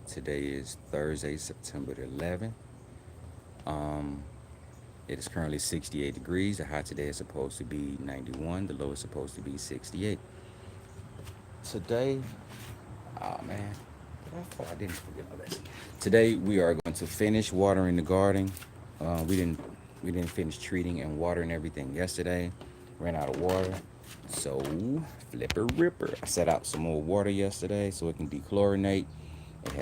Today is Thursday, September the 11th. Um, it is currently 68 degrees. The high today is supposed to be 91. The low is supposed to be 68. Today, oh man, I didn't forget all this. Today we are going to finish watering the garden. Uh, we didn't we didn't finish treating and watering everything yesterday. Ran out of water. So flipper ripper. I set out some more water yesterday so it can dechlorinate.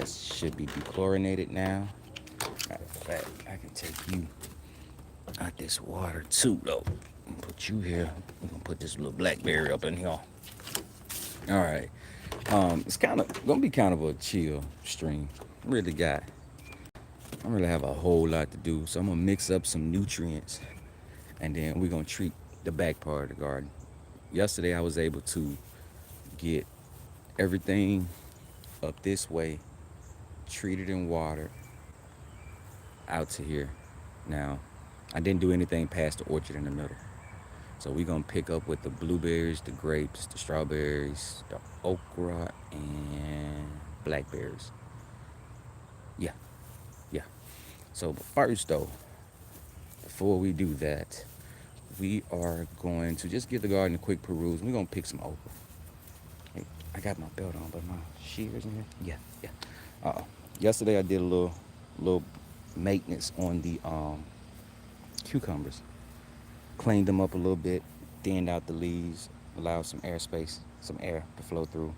Should be dechlorinated now. Matter of fact, I can take you out this water too, though. Put you here. We're gonna put this little blackberry up in here. All right. It's gonna be kind of a chill stream. Really got. I don't really have a whole lot to do, so I'm gonna mix up some nutrients, and then we're gonna treat the back part of the garden. Yesterday, I was able to get everything up this way, treated in water, out to here. Now, I didn't do anything past the orchard in the middle. So we're gonna pick up with the blueberries, the grapes, the strawberries, the okra, and blackberries. Yeah, yeah. So first though, before we do that, we are going to just give the garden a quick peruse. We're gonna pick some okra. Hey, I got my belt on, but my shears in here. Yeah, yeah. Yesterday I did a little maintenance on the cucumbers. Cleaned them up a little bit, thinned out the leaves, allowed some airspace, some air to flow through.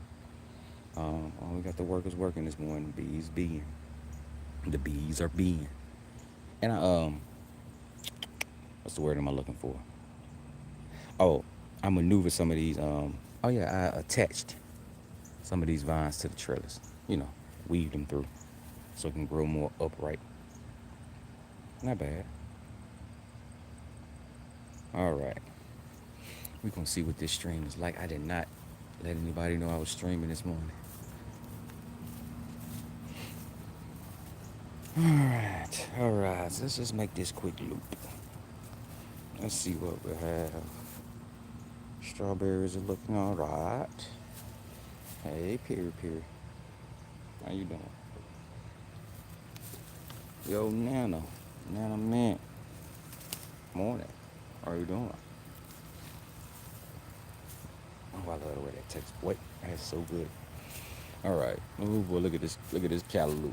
We got the workers working this morning. Bees being, the bees are being, and what's the word am I looking for? Oh, I maneuvered some of these. Oh yeah, I attached some of these vines to the trellis. Weaved them through so it can grow more upright. Not bad. All right. We're going to see what this stream is like. I did not let anybody know I was streaming this morning. All right. So let's just make this quick loop. Let's see what we have. Strawberries are looking all right. Hey, Piri. How you doing? Yo, Nana Mint. Morning. How are you doing? Oh, I love the way that tastes. Wait, that's so good. All right. Oh boy, look at this. Look at this callaloo.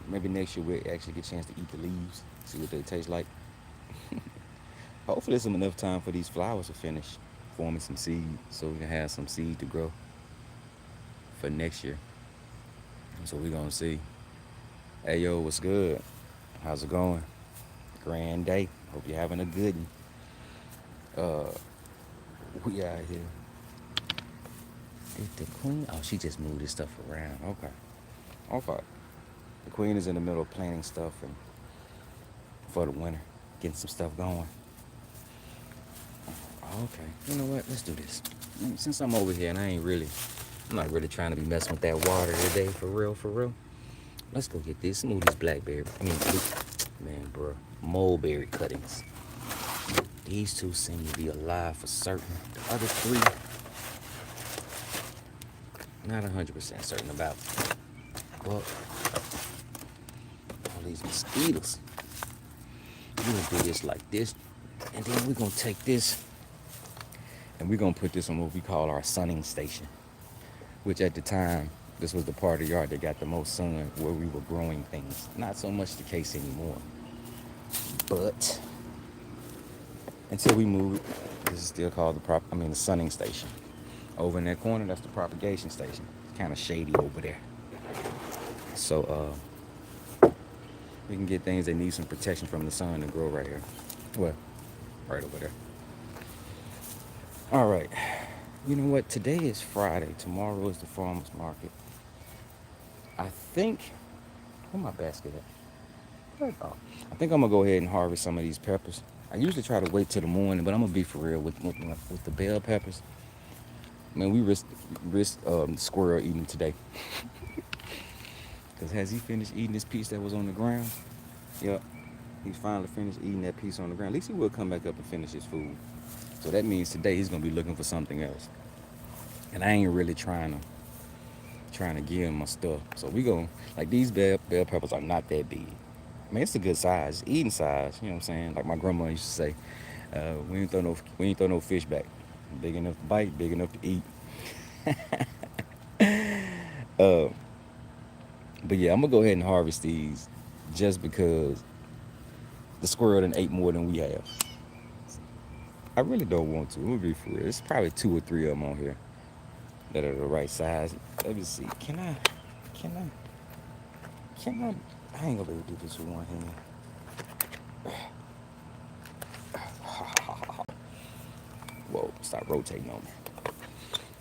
Maybe next year we'll actually get a chance to eat the leaves, see what they taste like. Hopefully, there's enough time for these flowers to finish forming some seed, so we can have some seed to grow for next year. So we're gonna see. Hey yo, what's good? How's it going? Grand day. Hope you're having a good one. We out here. Is the queen? Oh, she just moved this stuff around. Okay. The queen is in the middle of planting stuff and for the winter, getting some stuff going. Okay. You know what? Let's do this. Since I'm over here and I'm not really trying to be messing with that water today, for real. Let's go get this. Move these blackberry. Man, bro. Mulberry cuttings. These two seem to be alive for certain. The other three, not 100% certain about. Well, all these mosquitoes. We're gonna do this like this, and then we're gonna take this and we're gonna put this on what we call our sunning station, which at the time, this was the part of the yard that got the most sun where we were growing things. Not so much the case anymore. But until we move it, this is still called the sunning station. Over in that corner, that's the propagation station. It's kind of shady over there. So we can get things that need some protection from the sun to grow right here. Well, right over there. All right. You know what? Today is Friday. Tomorrow is the farmer's market. I think, where my basket at? Oh, I think I'm gonna go ahead and harvest some of these peppers. I usually try to wait till the morning, but I'm gonna be for real with the bell peppers. Man, we risked squirrel eating today. Cause has he finished eating this piece that was on the ground? Yep, he's finally finished eating that piece on the ground. At least he will come back up and finish his food. So that means today he's gonna be looking for something else. And I ain't really trying to trying to give him my stuff. So we going like these bell peppers are not that big. I mean, it's a good size, eating size. You know what I'm saying? Like my grandma used to say, we ain't throw no fish back. Big enough to bite, big enough to eat. uh, but yeah, I'm gonna go ahead and harvest these, just because the squirrel done ate more than we have. I really don't want to. I'm gonna be for real. It's probably two or three of them on here that are the right size. Let me see. Can I ain't gonna be able to do this with one hand. Whoa, stop rotating on me.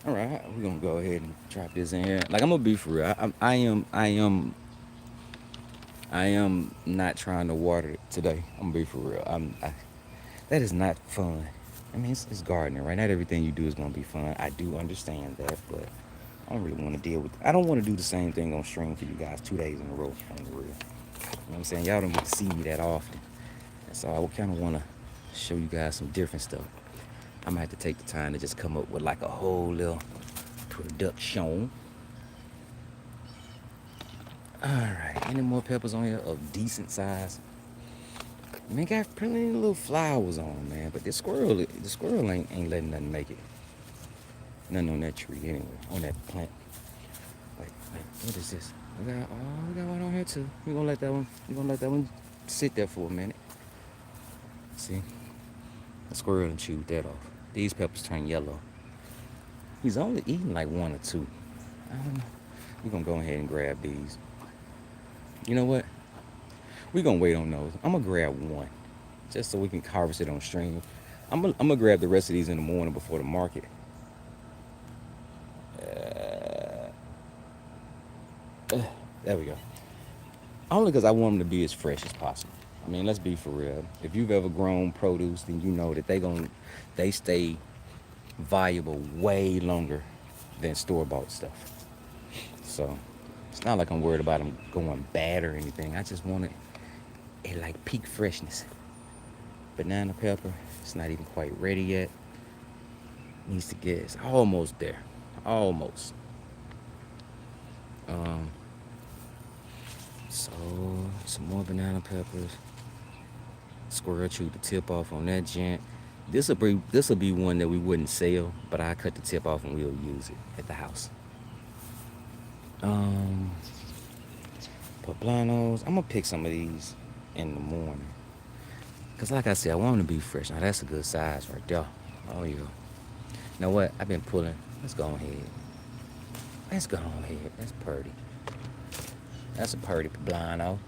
All right, we're gonna go ahead and drop this in here. Like I'm gonna be for real. I am not trying to water it today. I'm gonna be for real. That is not fun. I mean, it's gardening, right? Not everything you do is gonna be fun. I do understand that, but I don't really want to deal with. I don't want to do the same thing on stream for you guys 2 days in a row on the real. You know what I'm saying? Y'all don't get to see me that often, and so I kind of want to show you guys some different stuff. I'm gonna have to take the time to just come up with like a whole little production. All right, any more peppers on here of decent size? Man, got plenty of little flowers on them, man. But the squirrel ain't letting nothing make it. Nothing on that tree anyway, on that plant. Wait, what is this? We got one on here too. We're gonna let that one sit there for a minute. See? The squirrel done chewed that off. These peppers turn yellow. He's only eating like one or two. I don't know. We're gonna go ahead and grab these. You know what? We're gonna wait on those. I'm gonna grab one, just so we can harvest it on stream. I'm gonna grab the rest of these in the morning before the market. There we go. Only because I want them to be as fresh as possible. I mean, let's be for real. If you've ever grown produce, then you know that they stay valuable way longer than store-bought stuff. So it's not like I'm worried about them going bad or anything. I just want it at like peak freshness. Banana pepper, it's not even quite ready yet. Needs to get, it's almost there. Almost. So some more banana peppers. Squirrel chewed the tip off on that gent. This'll be one that we wouldn't sell, but I cut the tip off and we'll use it at the house. Poblanos. I'm gonna pick some of these in the morning. Cause like I said, I want them to be fresh. Now that's a good size right there. Oh yeah. You know what? I've been pulling. Let's go ahead. That's pretty. That's a pretty poblano.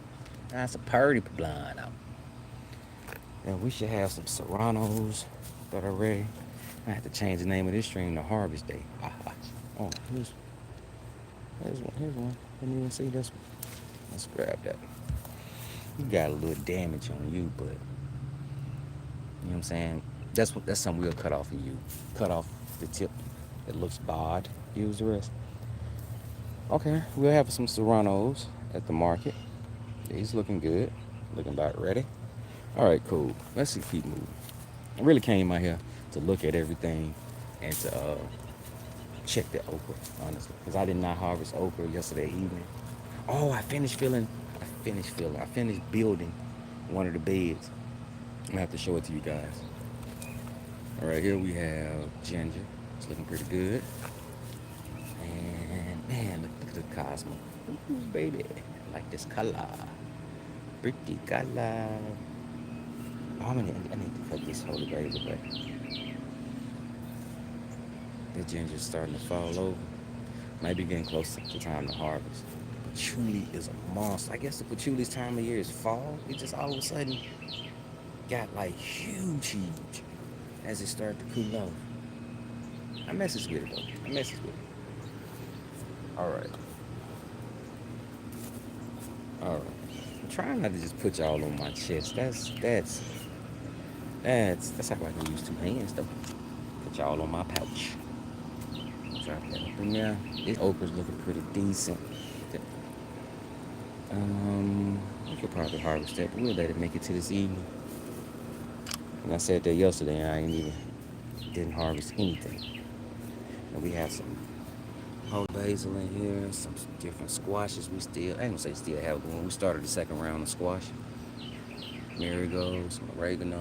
Now we should have some serranos that are ready. I have to change the name of this stream to Harvest Day. Oh, here's one. Didn't even see this one. Let's grab that. You got a little damage on you, but you know what I'm saying? That's something we'll cut off of you. Cut off the tip that looks bad. Use the rest. Okay, we'll have some serranos at the market. These looking good. Looking about ready. All right, cool. Let's keep moving. I really came out here to look at everything and to check the okra, honestly, because I did not harvest okra yesterday evening. Oh, I finished building one of the beds. I'm gonna have to show it to you guys. All right, here we have ginger. It's looking pretty good. And man, look at the cosmo. Ooh, baby, I like this color. Pretty color. Oh, I need to cut this holy grape away. The ginger's starting to fall over. Might be getting close to time to harvest. Patchouli is a monster. I guess the patchouli's time of year is fall. It just all of a sudden got like huge as it started to cool off. I messes with it though. All right. I'm trying not to just put y'all on my chest. That's how I can use two hands though. Put y'all on my pouch. Drop that up in there. This okra's looking pretty decent. We could probably harvest that, but we'll let it make it to this evening. And I said that yesterday, and I didn't harvest anything. And we have some Whole basil in here, some different squashes we still, I ain't gonna say still have, but when we started the second round of squash, marigolds, some oregano,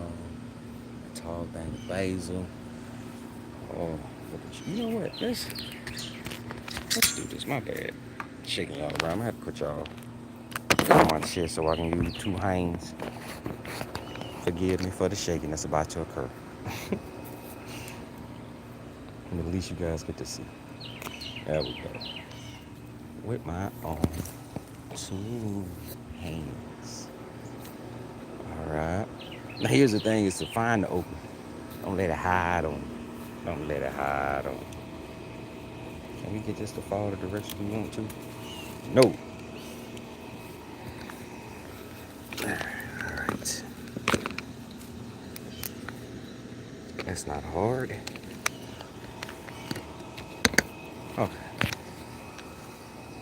a tall thing of basil. Oh, look at you. You know what? Let's do this. My bad. Shaking y'all around. I have to put y'all on my chest so I can use two hands. Forgive me for the shaking that's about to occur. And at least you guys get to see. There we go. With my own two hands. Alright. Now here's the thing is to find the open. Don't let it hide on you. Don't let it hide on you. Can we get this to fall the direction we want to? No. Alright. That's not hard. Okay.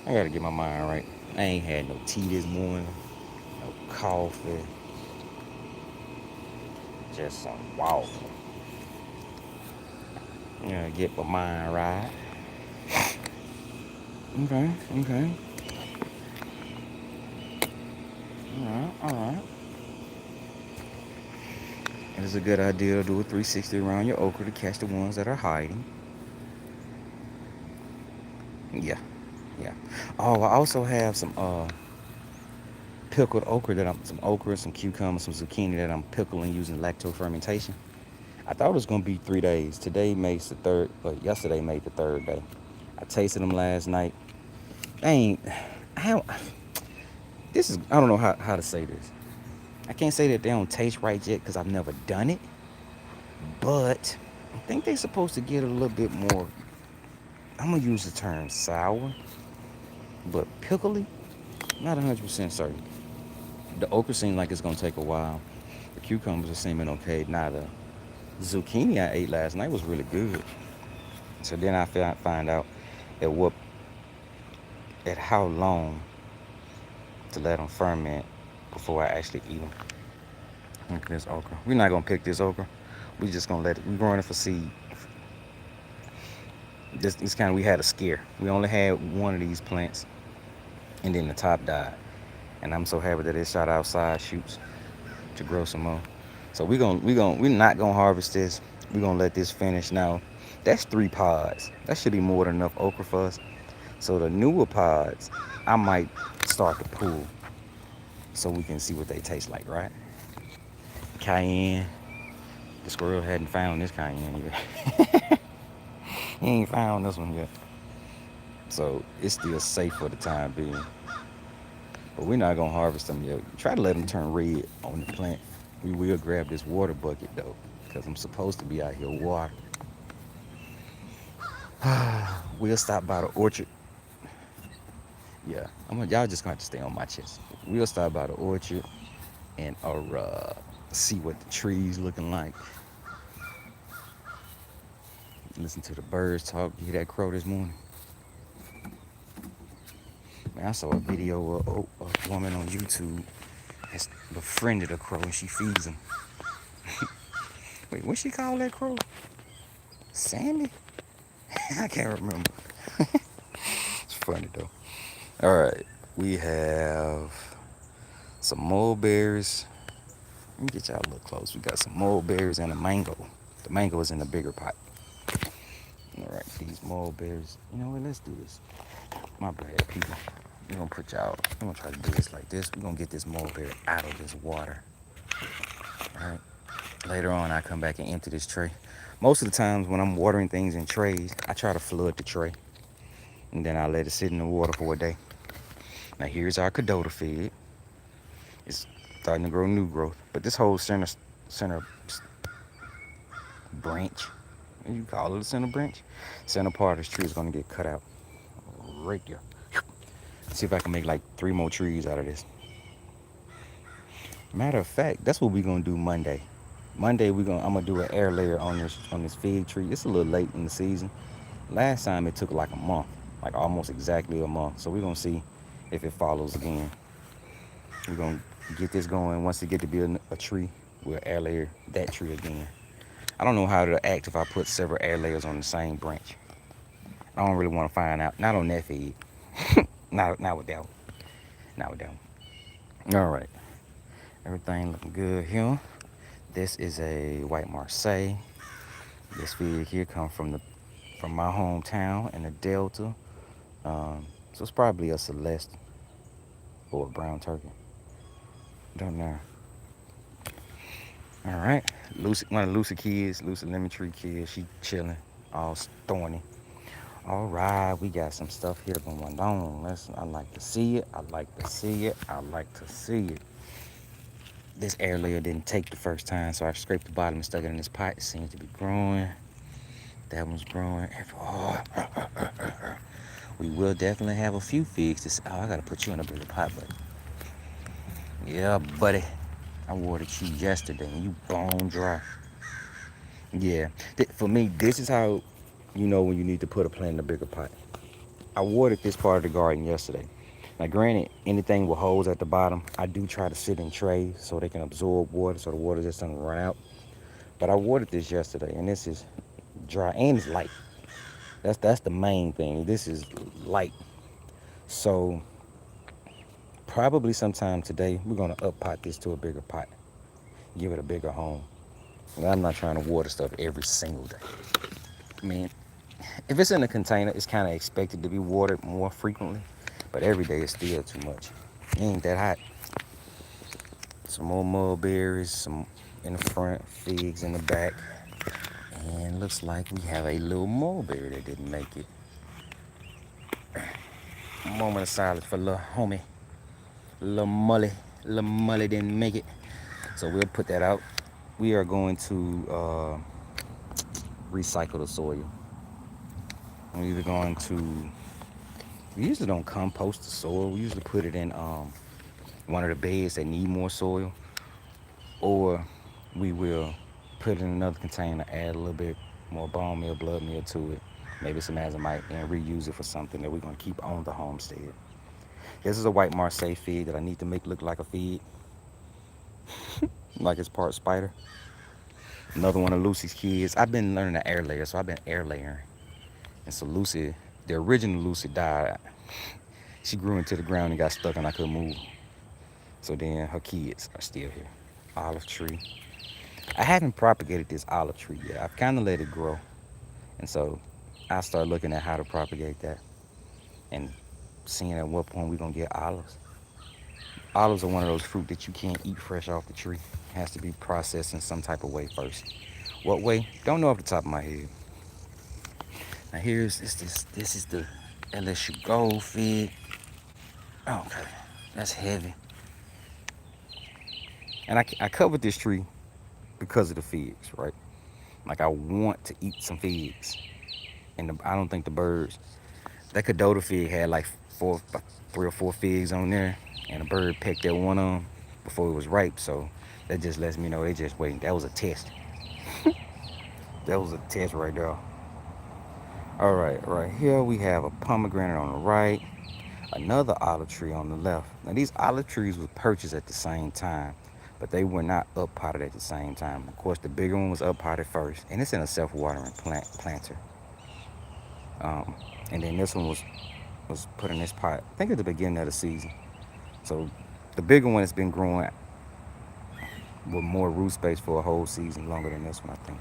I gotta get my mind right. I ain't had no tea this morning. No coffee. Just some water. I gotta get my mind right. Okay. Alright. It's a good idea to do a 360 around your okra to catch the ones that are hiding. Yeah. Oh, I also have some pickled okra some okra, some cucumber, some zucchini that I'm pickling using lacto fermentation. I thought it was gonna be 3 days. Today makes the third, but yesterday made the third day. I tasted them last night. I ain't. I don't. This is. I don't know how to say this. I can't say that they don't taste right yet because I've never done it. But I think they're supposed to get a little bit more. I'm gonna use the term sour, but pickly. Not 100% certain. The okra seems like it's gonna take a while. The cucumbers are seeming okay. Now the zucchini I ate last night was really good. So then I find out at what, at how long to let them ferment before I actually eat them. Look at this okra. We're not gonna pick this okra. We just gonna let it. We're growing it for seed. This kind of we had a scare. We only had one of these plants, and then the top died. And I'm so happy that it shot outside shoots to grow some more. So we're not gonna harvest this. We're gonna let this finish now. That's 3 pods. That should be more than enough okra for us. So the newer pods, I might start to pull so we can see what they taste like, right? Cayenne. The squirrel hadn't found this cayenne yet. He ain't found this one yet. So it's still safe for the time being. But we're not gonna harvest them yet. Try to let them turn red on the plant. We will grab this water bucket though, because I'm supposed to be out here watering. We'll stop by the orchard. Yeah, y'all just gonna have to stay on my chest. We'll stop by the orchard and see what the trees looking like. Listen to the birds talk. You hear that crow this morning? Man, I saw a video of a woman on YouTube that's befriended a crow and she feeds him. Wait, what she call that crow? Sammy? I can't remember. It's funny though. All right, we have some mulberries. Let me get y'all a little close. We got some mulberries and a mango. The mango is in the bigger pot. All right, these mulberries. You know what? Let's do this. My bad, people. We're gonna put y'all. We're gonna try to do this like this. We're gonna get this mulberry out of this water. All right. Later on, I come back and empty this tray. Most of the times when I'm watering things in trays, I try to flood the tray, and then I let it sit in the water for a day. Now here's our Cadota fig. It's starting to grow new growth, but this whole center branch, what you call it, a center branch, center part of this tree is gonna get cut out right there. See if I can make like 3 more trees out of this. Matter of fact, that's what we're gonna do Monday. Monday I'm gonna do an air layer on this fig tree. It's a little late in the season. Last time it took like a month, like almost exactly a month. So we're gonna see if it follows again. We're gonna get this going. Once it get to be a tree, we'll air layer that tree again. I don't know how it'll act if I put several air layers on the same branch. I don't really want to find out. Not on that feed. Not with that one. Not with that one. All right. Everything looking good here. This is a white Marseille. This feed here comes from my hometown in the Delta. So it's probably a Celeste or a brown turkey. Don't know. All right. Lucy, one of the Lucy kids, Lucy Lemon Tree kids, she chilling, all thorny. All right, we got some stuff here going on. I like to see it. I like to see it. I like to see it. This air layer didn't take the first time, so I scraped the bottom and stuck it in this pot. It seems to be growing. That one's growing. Oh, we will definitely have a few figs. Oh, I gotta put you in a bigger pot, buddy. Yeah, buddy. I watered you yesterday and you bone dry. Yeah. For me, this is how you know when you need to put a plant in a bigger pot. I watered this part of the garden yesterday. Now, granted, anything with holes at the bottom, I do try to sit in trays so they can absorb water, so the water just doesn't run out. But I watered this yesterday, and this is dry and it's light. That's the main thing. This is light. So probably sometime today, we're gonna up pot this to a bigger pot, give it a bigger home. And I'm not trying to water stuff every single day. I mean, if it's in a container, it's kind of expected to be watered more frequently, but every day is still too much. It ain't that hot. Some more mulberries, some in the front, figs in the back, and looks like we have a little mulberry that didn't make it. Moment of silence for little homie, little Mully. Little Mully didn't make it, so we'll put that out. We are going to recycle the soil. We're either going to, we usually don't compost the soil. We usually put it in one of the beds that need more soil, or we will put it in another container, add a little bit more bone meal, blood meal to it, maybe some azomite, and reuse it for something that we're going to keep on the homestead. This is a white Marseille feed that I need to make look like a feed, like it's part spider. Another one of Lucy's kids. I've been learning to air layer, so I've been air layering. And so Lucy, the original Lucy died. She grew into the ground and got stuck and I couldn't move. So then her kids are still here. Olive tree. I haven't propagated this olive tree yet. I've kind of let it grow. And so I start looking at how to propagate that and seeing at what point we're going to get olives. Olives are one of those fruit that you can't eat fresh off the tree. It has to be processed in some type of way first. What way? Don't know off the top of my head. Now this is the LSU gold fig. Okay, that's heavy. And I covered this tree because of the figs, right? Like I want to eat some figs. And I don't think the birds, that Cadota fig had like 3 or 4 figs on there. And a bird pecked at one of them before it was ripe. So that just lets me know they just waiting. That was a test. That was a test right there. All right here we have a pomegranate on the right, another olive tree on the left. Now these olive trees were purchased at the same time, but they were not up potted at the same time. Of course, the bigger one was up potted first, and it's in a self-watering planter. And then this one was put in this pot, I think at the beginning of the season. So the bigger one has been growing with more root space for a whole season, longer than this one, I think.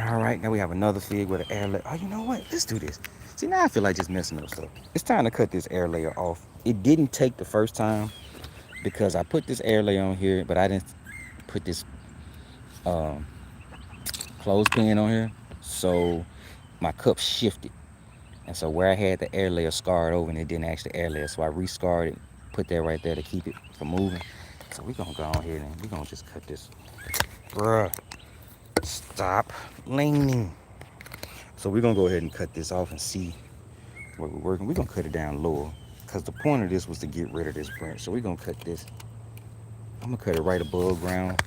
All right, now we have another fig with an air layer. Oh, you know what? Let's do this. See, now I feel like just messing up stuff. It's time to cut this air layer off. It didn't take the first time because I put this air layer on here, but I didn't put this clothespin on here. So my cup shifted. And so where I had the air layer scarred over and it didn't actually air layer. So I rescarred it, put that right there to keep it from moving. So we're going to go on here and we're going to just cut this. Bruh. Stop leaning. So we're gonna go ahead and cut this off and see where we're working. We're gonna cut it down lower because the point of this was to get rid of this branch. So we're gonna cut this. I'm gonna cut it right above ground.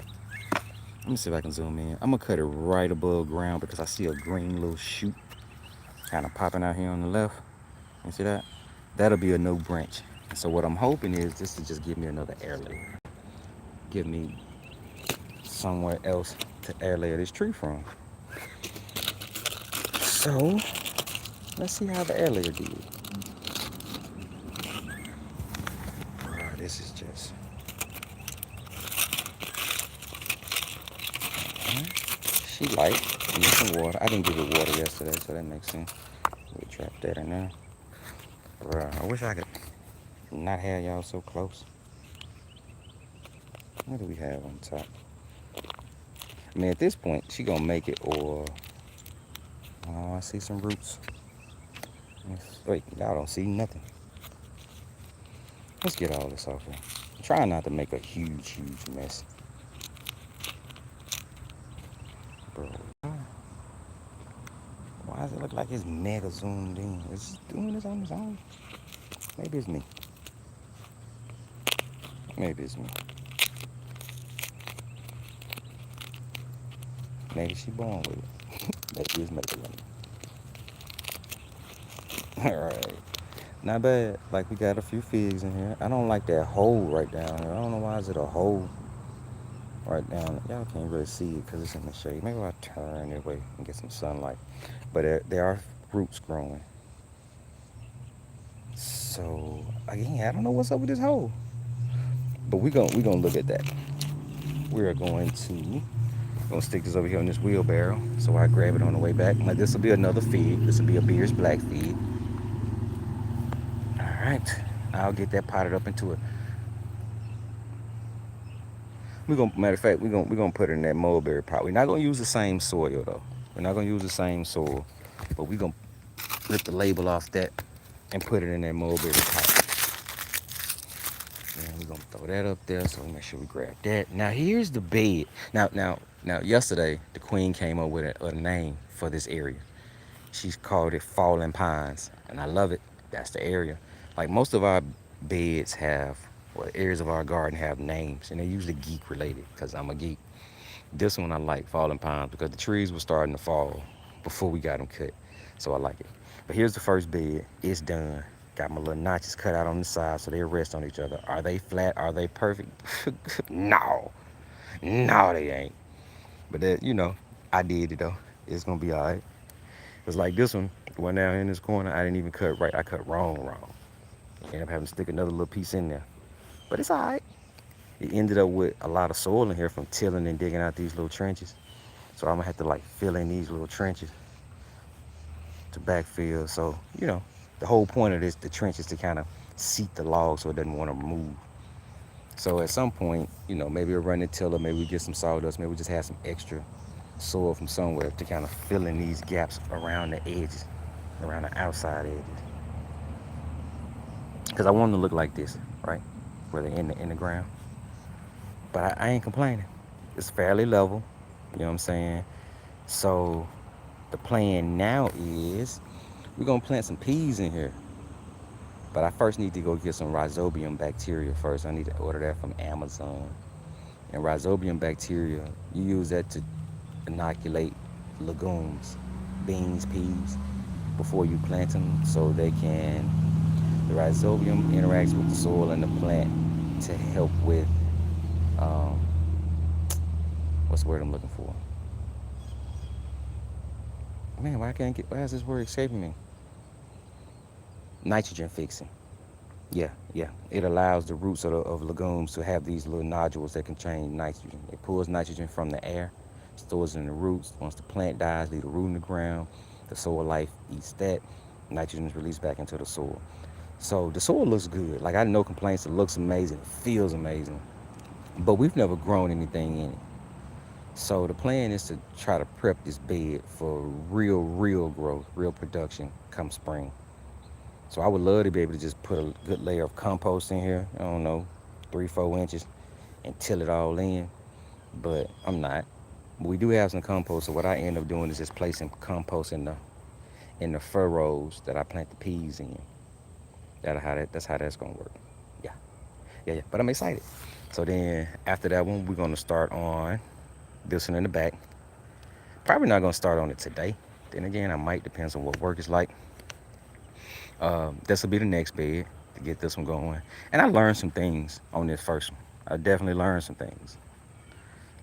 Let me see if I can zoom in. I'm gonna cut it right above ground because I see a green little shoot kind of popping out here on the left. You see that? That'll be a new branch. And so what I'm hoping is this to just give me another air layer. Give me somewhere else to air layer this tree from. So Let's see how the earlier did. This is just. She light. Need some water. I didn't give it water yesterday, so that makes sense. We drop that in there. Bruh, I wish I could not have y'all so close. What do we have on top? I mean, at this point, she gonna make it, or oh, I see some roots. Wait, y'all don't see nothing. Let's get all this off here. I'm trying not to make a huge mess, bro. Why does it look like it's mega zoomed in? Is it doing this on its own? Maybe it's me. Maybe it's me. Maybe she born with it. Maybe it's making it. All right. Not bad. Like, we got a few figs in here. I don't like that hole right down here. I don't know why is it a hole right down. Y'all can't really see it because it's in the shade. Maybe I'll turn it away and get some sunlight. But there are roots growing. So again, I don't know what's up with this hole. But we gonna look at that. We are gonna stick this over here on this wheelbarrow. So I grab it on the way back. Like, this will be another fig. This will be a Beer's Black fig. All right. I'll get that potted up into it. Matter of fact, we're gonna put it in that mulberry pot. We're not gonna use the same soil though. We're not gonna use the same soil, but we're gonna rip the label off that and put it in that mulberry pot. And we're gonna throw that up there, so make sure we grab that. Now here's the bed. Now yesterday the queen came up with a name for this area. She's called it Fallen Pines, and I love it. That's the area. Like, most of our beds have, or areas of our garden have names, and they're usually geek related because I'm a geek. This one I like, Fallen Pines, because the trees were starting to fall before we got them cut, so I like it. But here's the first bed. It's done. Got my little notches cut out on the side so they rest on each other. Are they flat? Are they perfect? No, no, they ain't. But I did it though. It's gonna be all right. It's like this one down in this corner, I didn't even cut right. I cut wrong. Ended up having to stick another little piece in there. But it's all right. It ended up with a lot of soil in here from tilling and digging out these little trenches. So I'm gonna have to like fill in these little trenches to backfill. So, the whole point of the trench is to kind of seat the log so it doesn't want to move. So at some point, maybe we'll run the tiller, maybe we get some sawdust, maybe we just have some extra soil from somewhere to kind of fill in these gaps around the edges, around the outside edges. Because I want them to look like this, right? Where they're in the ground. But I ain't complaining. It's fairly level. You know what I'm saying? So the plan now is we're gonna plant some peas in here. But I first need to go get some rhizobium bacteria first. I need to order that from Amazon. And rhizobium bacteria, you use that to inoculate legumes, beans, peas, before you plant them, so the rhizobium interacts with the soil and the plant to help with, um, what's the word I'm looking for? Man, why is this word escaping me? Nitrogen fixing. Yeah. It allows the roots of legumes to have these little nodules that can change nitrogen. It pulls nitrogen from the air, stores it in the roots. Once the plant dies, leave the root in the ground. The soil life eats that. Nitrogen is released back into the soil. So the soil looks good. Like, I have no complaints. It looks amazing. It feels amazing. But we've never grown anything in it. So the plan is to try to prep this bed for real growth, real production come spring. So I would love to be able to just put a good layer of compost in here. I don't know, 3-4 inches, and till it all in. But I'm not. But we do have some compost. So what I end up doing is just placing compost in the furrows that I plant the peas in. That's how that's gonna work. Yeah. But I'm excited. So then after that one, we're gonna start on this one in the back. Probably not gonna start on it today. Then again, I might, depends on what work is like. This will be the next bed to get this one going. And I learned some things on this first one. I definitely learned some things.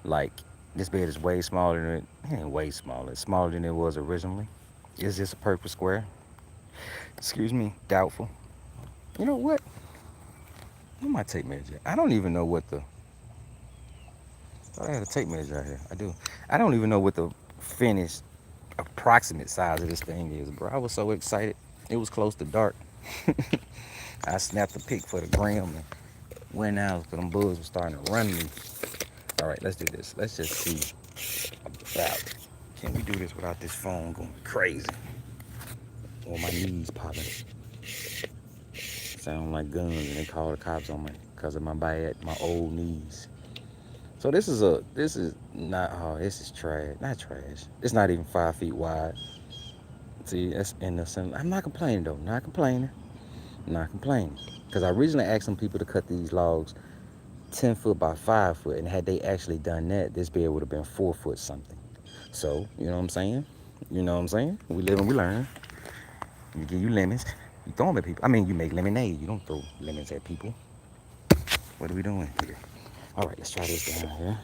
Like, this bed is way smaller than it, way smaller. It's smaller than it was originally. It's just a perfect square. Excuse me, doubtful. You know what? What my tape measure? I don't even know what the. I had a tape measure out here. I do. I don't even know what the finished approximate size of this thing is, bro. I was so excited. It was close to dark. I snapped a pic for the gram and went out because them bugs were starting to run me. All right, let's do this. Let's just see about. Can we do this without this phone going crazy? Or my knees popping. Sound like guns and they call the cops on me because of my old knees. So this is not, oh, this is trash. Not trash. It's not even 5 feet wide. See, that's innocent. I'm not complaining though. Not complaining. Not complaining. Because I originally asked some people to cut these logs 10 foot by 5 foot, and had they actually done that, this bed would have been 4 foot something. So, you know what I'm saying? You know what I'm saying? We live and we learn. You give you lemons, you throw them at people. I mean, you make lemonade. You don't throw lemons at people. What are we doing here? All right, let's try this down here.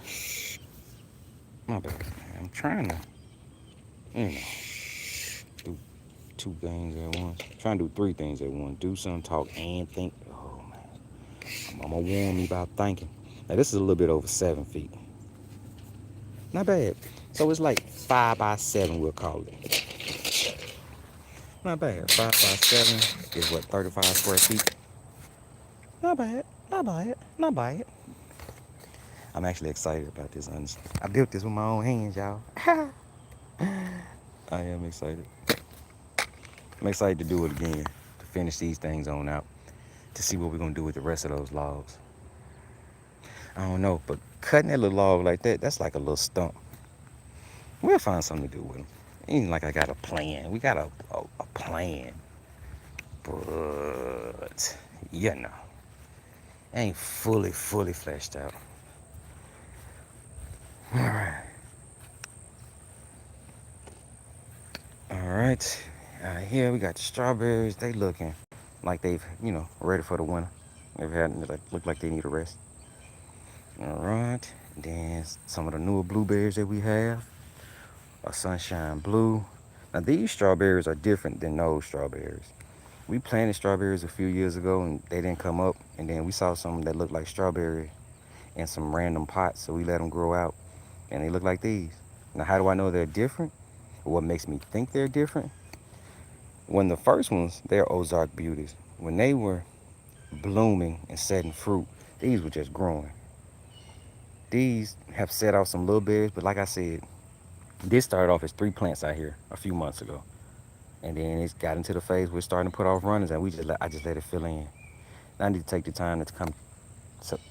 My bad. I'm trying to, you know, do two things at once. Trying to do three things at once. Do something, talk, and think. Oh, man. I'm going to warn me about thinking. Now, this is a little bit over 7 feet. Not bad. So it's like 5 by 7, we'll call it. Not bad. 5 by 7 is what, 35 square feet? Not bad. Not bad. Not bad. I'm actually excited about this, honestly. I built this with my own hands, y'all. I am excited. I'm excited to do it again, to finish these things on out, to see what we're going to do with the rest of those logs. I don't know, but cutting that little log like that, that's like a little stump. We'll find something to do with them. Ain't like I got a plan. We got a plan. But, you know, ain't fully fleshed out. All right. All right. Here we got the strawberries. They looking like they've, you know, ready for the winter. They've had, look like they need a rest. All right. Then some of the newer blueberries that we have are sunshine blue. Now these strawberries are different than those strawberries. We planted strawberries a few years ago and they didn't come up. And then we saw some that looked like strawberry in some random pots, so we let them grow out and they look like these. Now how do I know they're different? Or what makes me think they're different? When the first ones, they're Ozark Beauties. When they were blooming and setting fruit, these were just growing. These have set off some little berries, but like I said, this started off as 3 plants out here a few months ago. And then it's got into the phase where it's starting to put off runners, and I just let it fill in. Now I need to take the time to come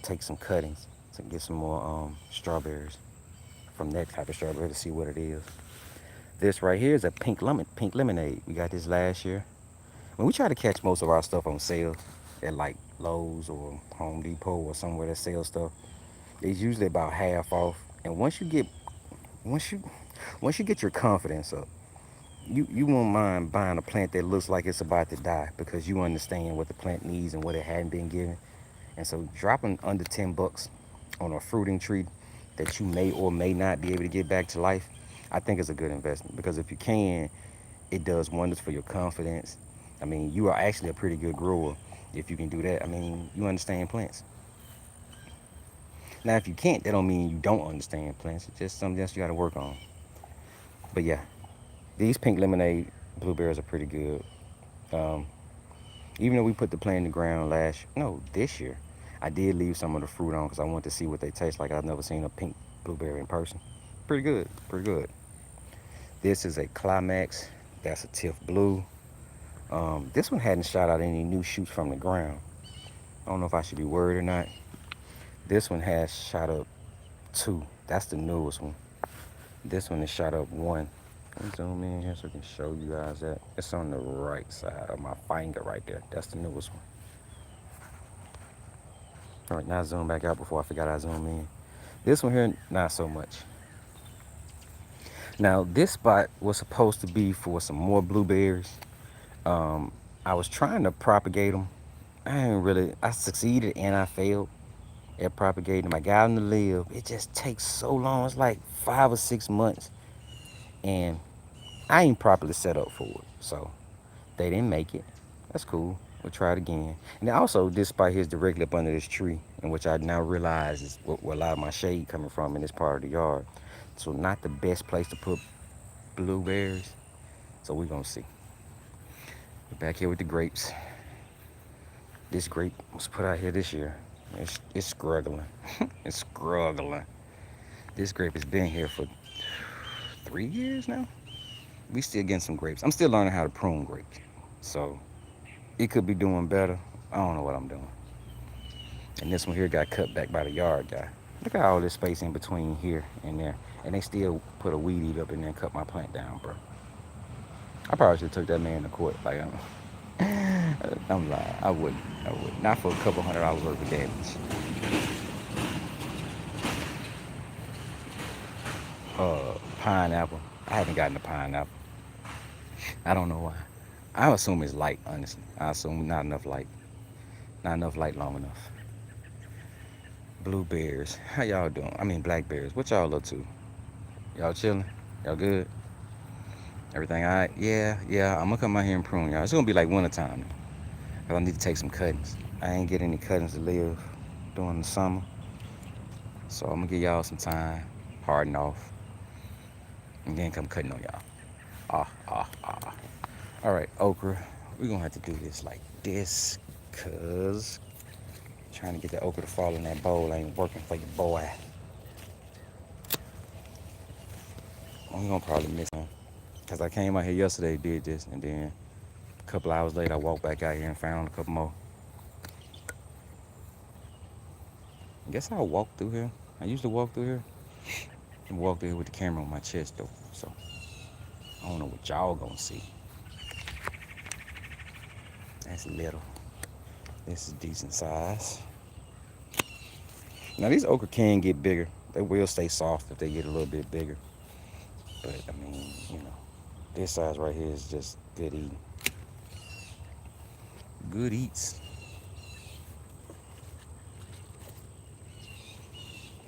take some cuttings to get some more strawberries from that type of strawberry to see what it is. This right here is a pink lemonade. We got this last year. When we try to catch most of our stuff on sale at like Lowe's or Home Depot or somewhere that sells stuff, it's usually about half off. And once you once you get your confidence up, you won't mind buying a plant that looks like it's about to die because you understand what the plant needs and what it hadn't been given. And so dropping under $10 on a fruiting tree that you may or may not be able to get back to life, I think is a good investment, because if you can, it does wonders for your confidence. I mean, you are actually a pretty good grower if you can do that. I mean, you understand plants. Now, if you can't, that don't mean you don't understand plants. It's just something else you got to work on. But yeah, these pink lemonade blueberries are pretty good. Um, Even though we put the plant in the ground this year, I did leave some of the fruit on because I wanted to see what they taste like. I've never seen a pink blueberry in person. Pretty good, pretty good. This is a climax. That's a Tiff blue. This one hadn't shot out any new shoots from the ground. I don't know if I should be worried or not. This one has shot up 2. That's the newest one. This one is shot up 1. Let me zoom in here so I can show you guys that. It's on the right side of my finger right there. That's the newest one. All right, now zoom back out before I forgot I zoom in. This one here, not so much. Now, this spot was supposed to be for some more blueberries. I was trying to propagate them. I succeeded and I failed at propagating them. I got them to live. It just takes so long. It's like 5 or 6 months. And I ain't properly set up for it. So They didn't make it. That's cool. We'll try it again. And then also, this spot here is directly up under this tree, in which I now realize is where a lot of my shade coming from in this part of the yard. So not the best place to put blueberries. So we're gonna see. We're back here with the grapes. This grape was put out here this year. It's struggling. It's struggling. This grape has been here for 3 years now. We still getting some grapes. I'm still learning how to prune grapes. So it could be doing better. I don't know what I'm doing. And this one here got cut back by the yard guy. Look at all this space in between here and there. And they still put a weed eater up in there and cut my plant down, bro. I probably should have took that man to court. Like, I'm lying. I wouldn't. Not for a couple $100 worth of damage. Pineapple. I haven't gotten a pineapple. I don't know why. I assume it's light, honestly. I assume not enough light. Not enough light long enough. Blueberries. How y'all doing? I mean, blackberries. What y'all up to? Y'all chilling? Y'all good? Everything all right? Yeah. I'm gonna come out here and prune y'all. It's gonna be like winter time. I need to take some cuttings. I ain't get any cuttings to live during the summer. So I'm gonna give y'all some time, harden off, and then come cutting on y'all. All right, okra. We're gonna have to do this like this, cause trying to get the okra to fall in that bowl ain't working for your boy. I'm gonna probably miss him, cause I came out here yesterday, did this, and then a couple hours later I walked back out here and found a couple more. I guess I'll walk through here. I used to walk through here. And walk through here with the camera on my chest though. So I don't know what y'all gonna see. That's little. This is decent size. Now these okra can get bigger. They will stay soft if they get a little bit bigger. But I mean, this size right here is just good eating. Good eats.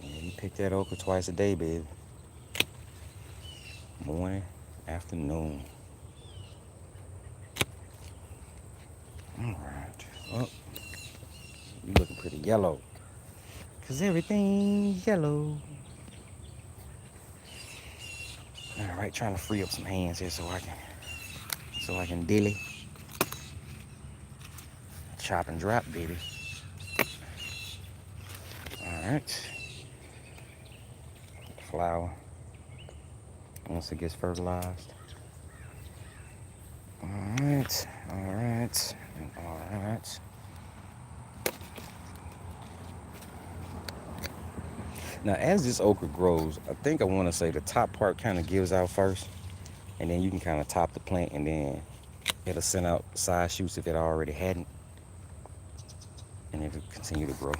Yeah, you pick that okra twice a day, baby. Morning, afternoon. All right. Oh, you looking pretty yellow. Cause everything's yellow. All right, trying to free up some hands here so I can dilly. Chop and drop, baby. All right. Flour. Once it gets fertilized. All right. Now, as this okra grows, I think I want to say the top part kind of gives out first, and then you can kind of top the plant, and then it'll send out side shoots if it already hadn't, and it'll continue to grow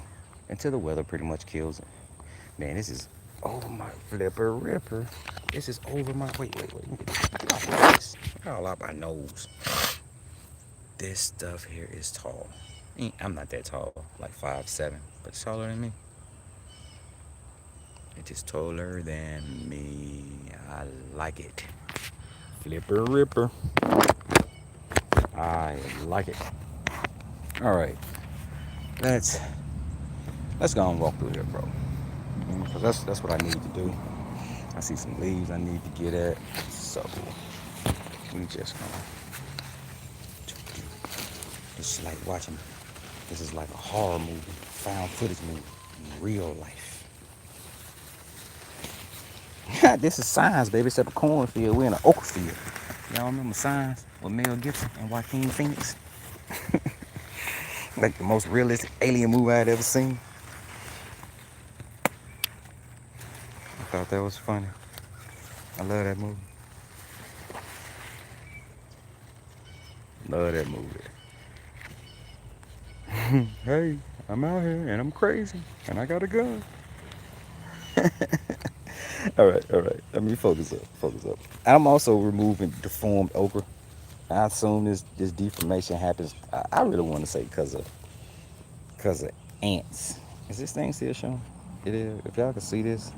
until the weather pretty much kills it. Man, this is over my flipper ripper. This is over my wait. Look all out my nose. This stuff here is tall. I'm not that tall, like 5'7", but it's taller than me. It is taller than me. I like it. Flipper ripper. I like it. All right. Let's go and walk through here, bro. Because that's what I need to do. I see some leaves I need to get at. So we just gonna. It's like watching. This is like a horror movie, found footage movie in real life. This is Signs, baby. It's at a cornfield. We're in an okra field. Y'all remember Signs with Mel Gibson and Joaquin Phoenix? Like the most realistic alien movie I'd ever seen. I thought that was funny. I love that movie. Love that movie. Hey, I'm out here and I'm crazy and I got a gun. All right. Let me focus up. I'm also removing deformed okra. I assume this deformation happens. I really want to say because of ants. Is this thing still showing? It is. If y'all can see this,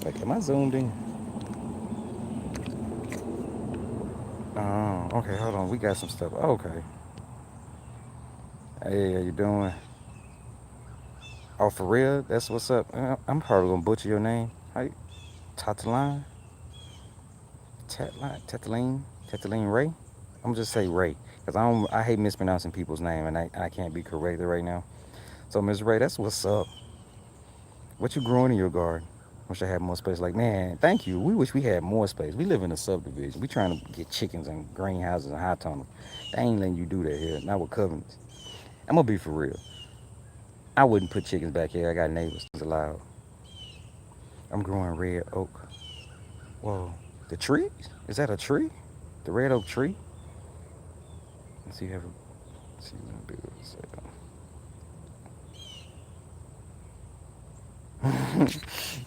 like, am I zoomed in? Oh, okay, hold on. We got some stuff. Okay. Hey, how you doing? Oh, for real? That's what's up. I'm probably gonna butcher your name. How you? Tataline? Tataline Ray? I'm just say Ray, cause I hate mispronouncing people's name, and I can't be corrected right now. So Miss Ray, that's what's up. What you growing in your garden? Wish I had more space. Like, man, thank you. We wish we had more space. We live in a subdivision. We trying to get chickens and greenhouses and high tunnels. They ain't letting you do that here. Not with covenants. I'm gonna be for real. I wouldn't put chickens back here. I got neighbors allowed. I'm growing red oak. Whoa, the tree? Is that a tree? The red oak tree? Let's see. Have a, see what I'm able to say.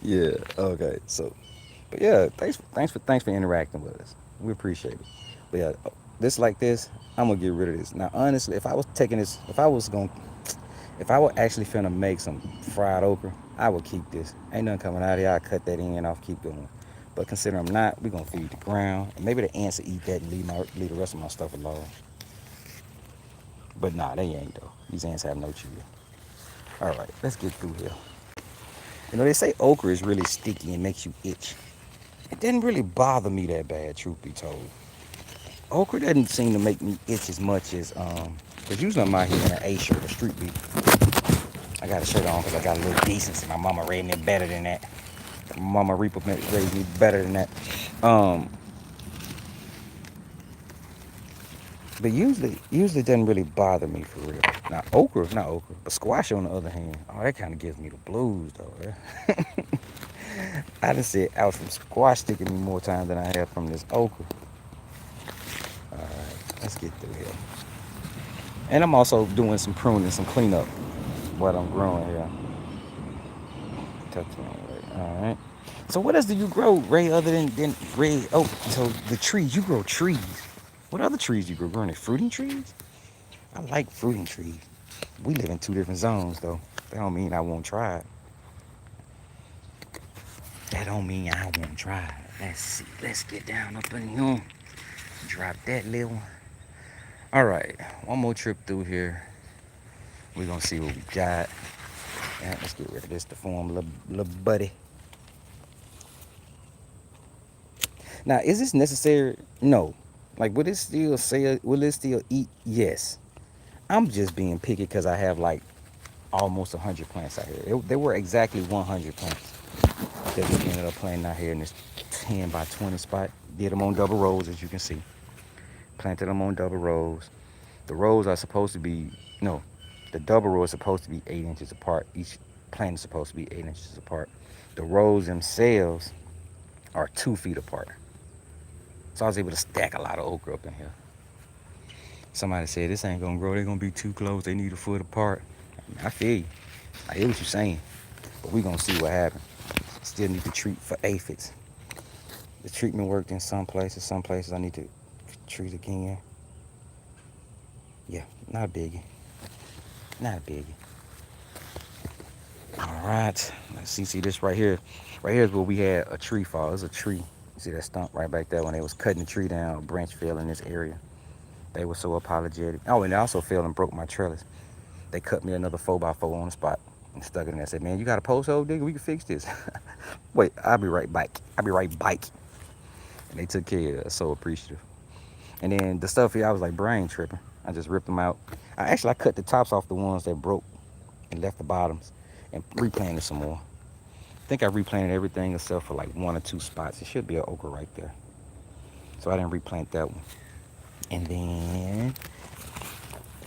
Yeah. Okay. So, but yeah, thanks for interacting with us. We appreciate it. But yeah, this like this, I'm gonna get rid of this. Now, honestly, if I was taking this, if I were actually finna make some fried okra, I would keep this. Ain't nothing coming out of here. I cut that in off, keep going. But consider I'm not, we gonna feed the ground. And maybe the ants will eat that and leave the rest of my stuff alone. But nah, they ain't though. These ants have no chill. All right, let's get through here. You know, they say okra is really sticky and makes you itch. It didn't really bother me that bad, truth be told. Okra doesn't seem to make me itch as much as, because usually I'm out here in an A shirt or street beat. I got a shirt on because I got a little decency. My mama raised me better than that. Mama Reaper raised me better than that. Um, but usually it doesn't really bother me for real. Now okra, not okra, but squash on the other hand, oh that kind of gives me the blues though. I done said out from squash sticking me more times than I have from this okra. All right, let's get through here. And I'm also doing some pruning, some cleanup what I'm growing here. Touch me, right? All right. So what else do you grow, Ray, other than red oak? So the trees, you grow trees. What other trees you grow? Growing fruiting trees? I like fruiting trees. We live in two different zones though. That don't mean I won't try it. That don't mean I won't try it. Let's see. Let's get down up in here. Drop that little one. All right. One more trip through here. We're gonna see what we got. Yeah, let's get rid of this deformed little buddy. Now, is this necessary? No. Like, will it still eat? Yes. I'm just being picky because I have like almost 100 plants out here. There were exactly 100 plants that we ended up planting out here in this 10 by 20 spot. Did them on double rows, as you can see. Planted them on double rows. The rows are supposed to be, no, the double row is supposed to be 8 inches apart. Each plant is supposed to be 8 inches apart. The rows themselves are 2 feet apart. So I was able to stack a lot of okra up in here. Somebody said this ain't gonna grow, they're gonna be too close, they need a foot apart. I feel you. I hear what you're saying. But we gonna see what happens. Still need to treat for aphids. The treatment worked in some places I need to treat again. Yeah, not a biggie. Not a biggie. Alright. Let's see this right here. Right here is where we had a tree fall. It's a tree. You see that stump right back there when they was cutting the tree down, a branch fell in this area. They were so apologetic. Oh, and they also fell and broke my trellis. They cut me another 4x4 on the spot and stuck it in there. I said, man, you got a post hole, digger? We can fix this. Wait, I'll be right back. And they took care of it. So appreciative. And then the stuff here, I was like, brain tripping. I just ripped them out. I cut the tops off the ones that broke and left the bottoms and replanted some more. I think I replanted everything except for like 1 or 2 spots. It should be an okra right there. So I didn't replant that one. And then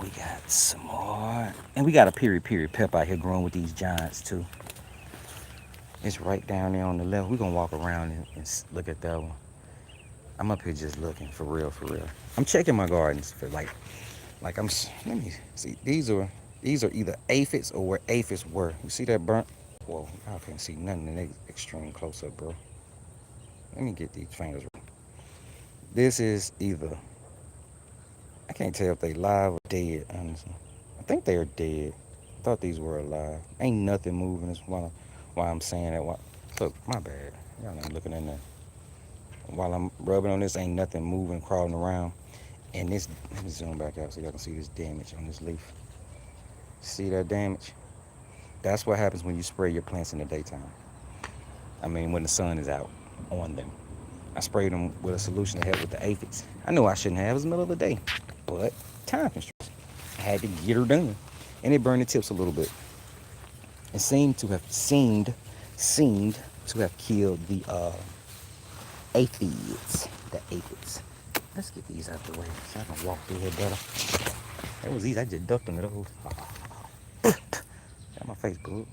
we got some more. And we got a period pepper out here growing with these giants too. It's right down there on the left. We're gonna walk around and look at that one. I'm up here just looking for real. I'm checking my gardens for like let me see. These are either aphids or where aphids were. You see that burnt? Whoa, I can't see nothing in that extreme close up, bro. Let me get these fingers right. This is either, I can't tell if they live or dead, honestly. I think they are dead. I thought these were alive. Ain't nothing moving. That's why I'm saying that. Look, my bad. Y'all ain't looking in there. while I'm rubbing on this, ain't nothing moving, crawling around. And this, let me zoom back out so y'all can see this damage on this leaf. See that damage? That's what happens when you spray your plants in the daytime. I mean, when the sun is out on them. I sprayed them with a solution to help with the aphids. I knew I shouldn't have. It was the middle of the day. But time constraints. I had to get her done. And it burned the tips a little bit. It seemed to have killed the aphids. The aphids. Let's get these out the way so I can walk through here better. That was easy. I just ducked under those. Got my face bug.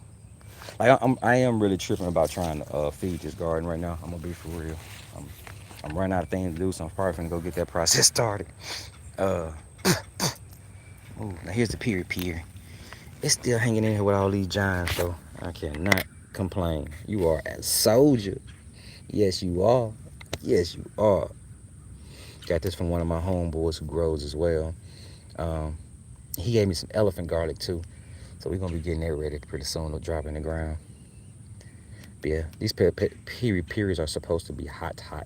Like I am really tripping about trying to feed this garden right now. I'm gonna be for real. I'm running out of things to do, so I'm probably gonna go get that process started. Ooh, now here's the period. It's still hanging in here with all these giants, though. I cannot complain. You are a soldier. Yes, you are. Yes, you are. Got this from one of my homeboys who grows as well. He gave me some elephant garlic too, so we're gonna be getting that ready pretty soon. It'll drop in the ground. But yeah, these periods are supposed to be hot. I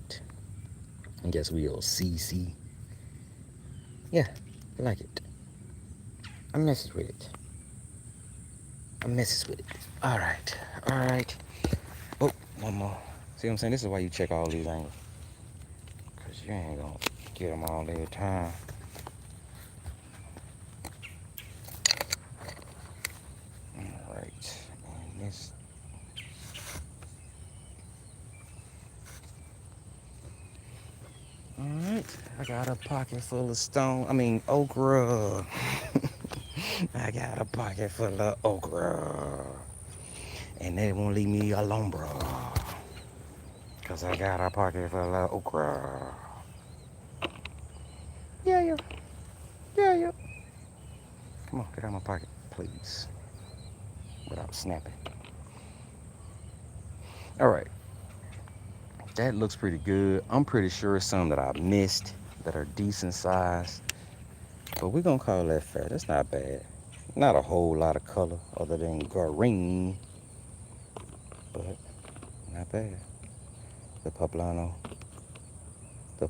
guess we'll see. Yeah, I like it. I messes with it. All right. Oh, one more. See what I'm saying? This is why you check all these angles. Because you ain't going to get them all the time. All right. And this. All right. I got a pocket full of okra. I got a pocket full of okra. And they won't leave me alone, bro. Because I got a pocket full of okra. Yeah. Come on, get out of my pocket, please. Without snapping. All right. That looks pretty good. I'm pretty sure it's some that I missed that are decent size. But we're going to call that fair. That's not bad. Not a whole lot of color other than green. But not bad. The poblano. The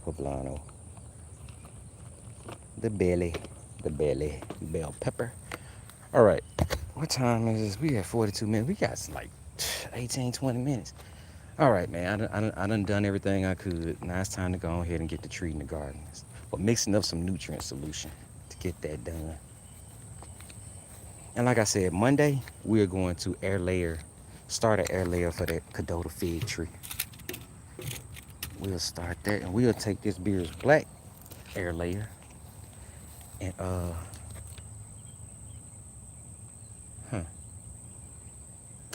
bell pepper. All right. What time is this? We at 42 minutes. We got like 18, 20 minutes. All right, man. I done everything I could. Now it's time to go ahead and get the tree in the garden. But mixing up some nutrient solution to get that done. And like I said, Monday, we are going to start an air layer for that Cadota fig tree. We'll start that, and we'll take this Beer's Black air layer and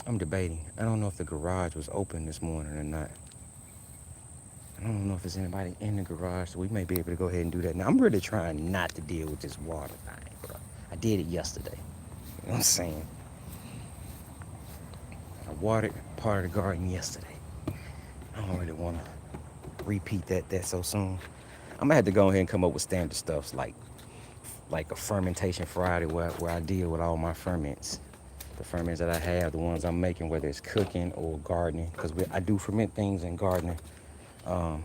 I'm debating. I don't know if the garage was open this morning or not. I don't know if there's anybody in the garage, so we may be able to go ahead and do that. Now, I'm really trying not to deal with this water thing, bro. I did it yesterday. You know what I'm saying? I watered part of the garden yesterday. I don't really want to repeat that so soon. I'm going to have to go ahead and come up with standard stuff like a fermentation Friday where I deal with all my ferments. The ferments that I have, the ones I'm making, whether it's cooking or gardening, because I do ferment things in gardening. I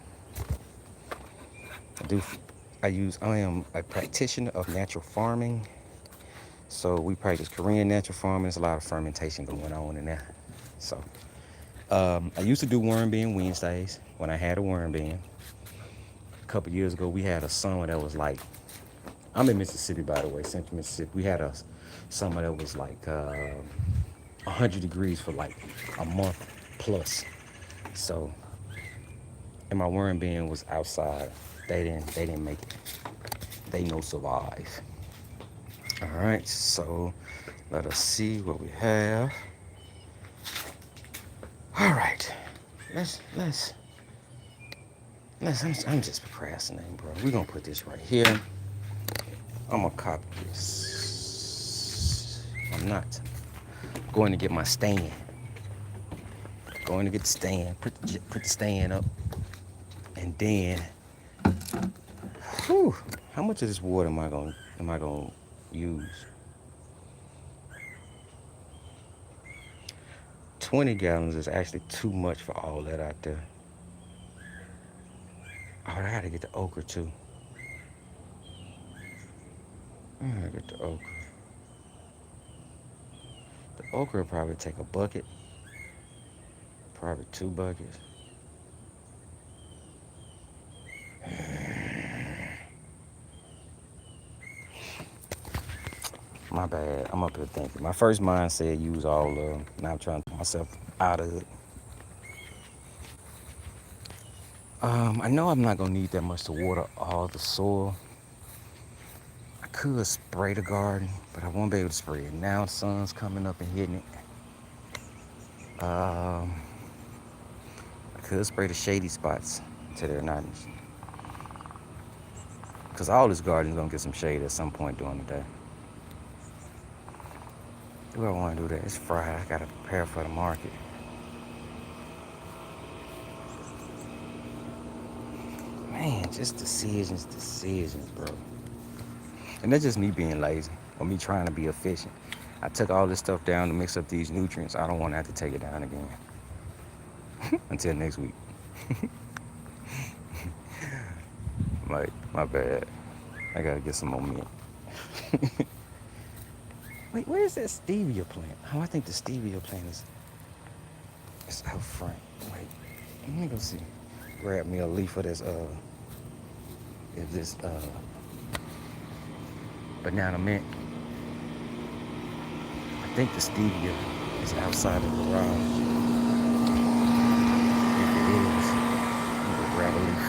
am a practitioner of natural farming. So we practice Korean natural farming. There's a lot of fermentation going on in there. So I used to do worm bin Wednesdays when I had a worm bin. A couple years ago, we had a summer that was like, I'm in Mississippi, by the way, Central Mississippi. We had a summer that was like 100 degrees for like a month plus. So, and my worm bin was outside. They didn't make it. They no survive. All right, so let us see what we have. All right, I'm just procrastinating, bro. We're gonna put this right here. I'm gonna copy this. I'm not going to get my stand. Going to get the stand. Put the stand up, and then, how much of this water am I gonna use? 20 gallons is actually too much for all that out there. Oh, I gotta get the okra too. I gotta get the okra. The okra will probably take a bucket, probably 2 buckets. My bad. I'm up here thinking. My first mind said use all of them. Now I'm trying to get myself out of it. I know I'm not gonna need that much to water all the soil. I could spray the garden, but I won't be able to spray it now. The sun's coming up and hitting it. I could spray the shady spots until they're not, because all this garden's gonna get some shade at some point during the day. Do I want to do that? It's Friday. I gotta prepare for the market. Man, just decisions, bro. And that's just me being lazy or me trying to be efficient. I took all this stuff down to mix up these nutrients. I don't want to have to take it down again until next week. Like, my bad. I gotta get some more mint. Wait, where is that stevia plant? Oh, I think the stevia plant is out front. Wait, let me go see. Grab me a leaf of this banana mint. I think the stevia is outside the garage. If it is, I'm gonna grab a leaf.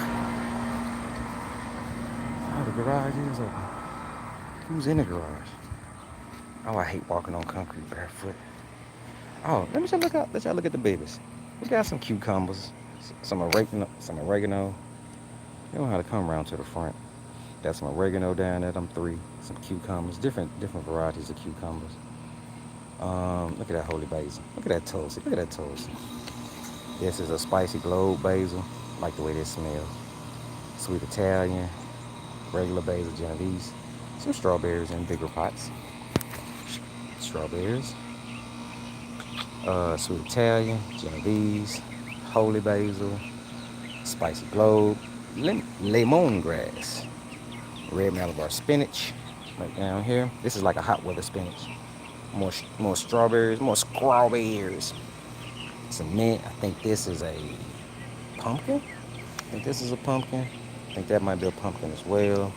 Oh, the garage is open. Who's in the garage? Oh, I hate walking on concrete barefoot. Oh, let y'all look at the babies. We got some cucumbers, some oregano. You know how to come around to the front. Got some oregano down there, them 3. Some cucumbers, different varieties of cucumbers. Look at that holy basil. Look at that tulsi. Look at that tulsi. This is a spicy globe basil. Like the way this smells. Sweet Italian, regular basil Genovese. Some strawberries in bigger pots. Strawberries. Sweet Italian, Genovese, holy basil, spicy globe, lemongrass, red Malabar spinach, right down here. This is like a hot weather spinach. More strawberries, more strawberries. Some mint. I think this is a pumpkin. I think that might be a pumpkin as well.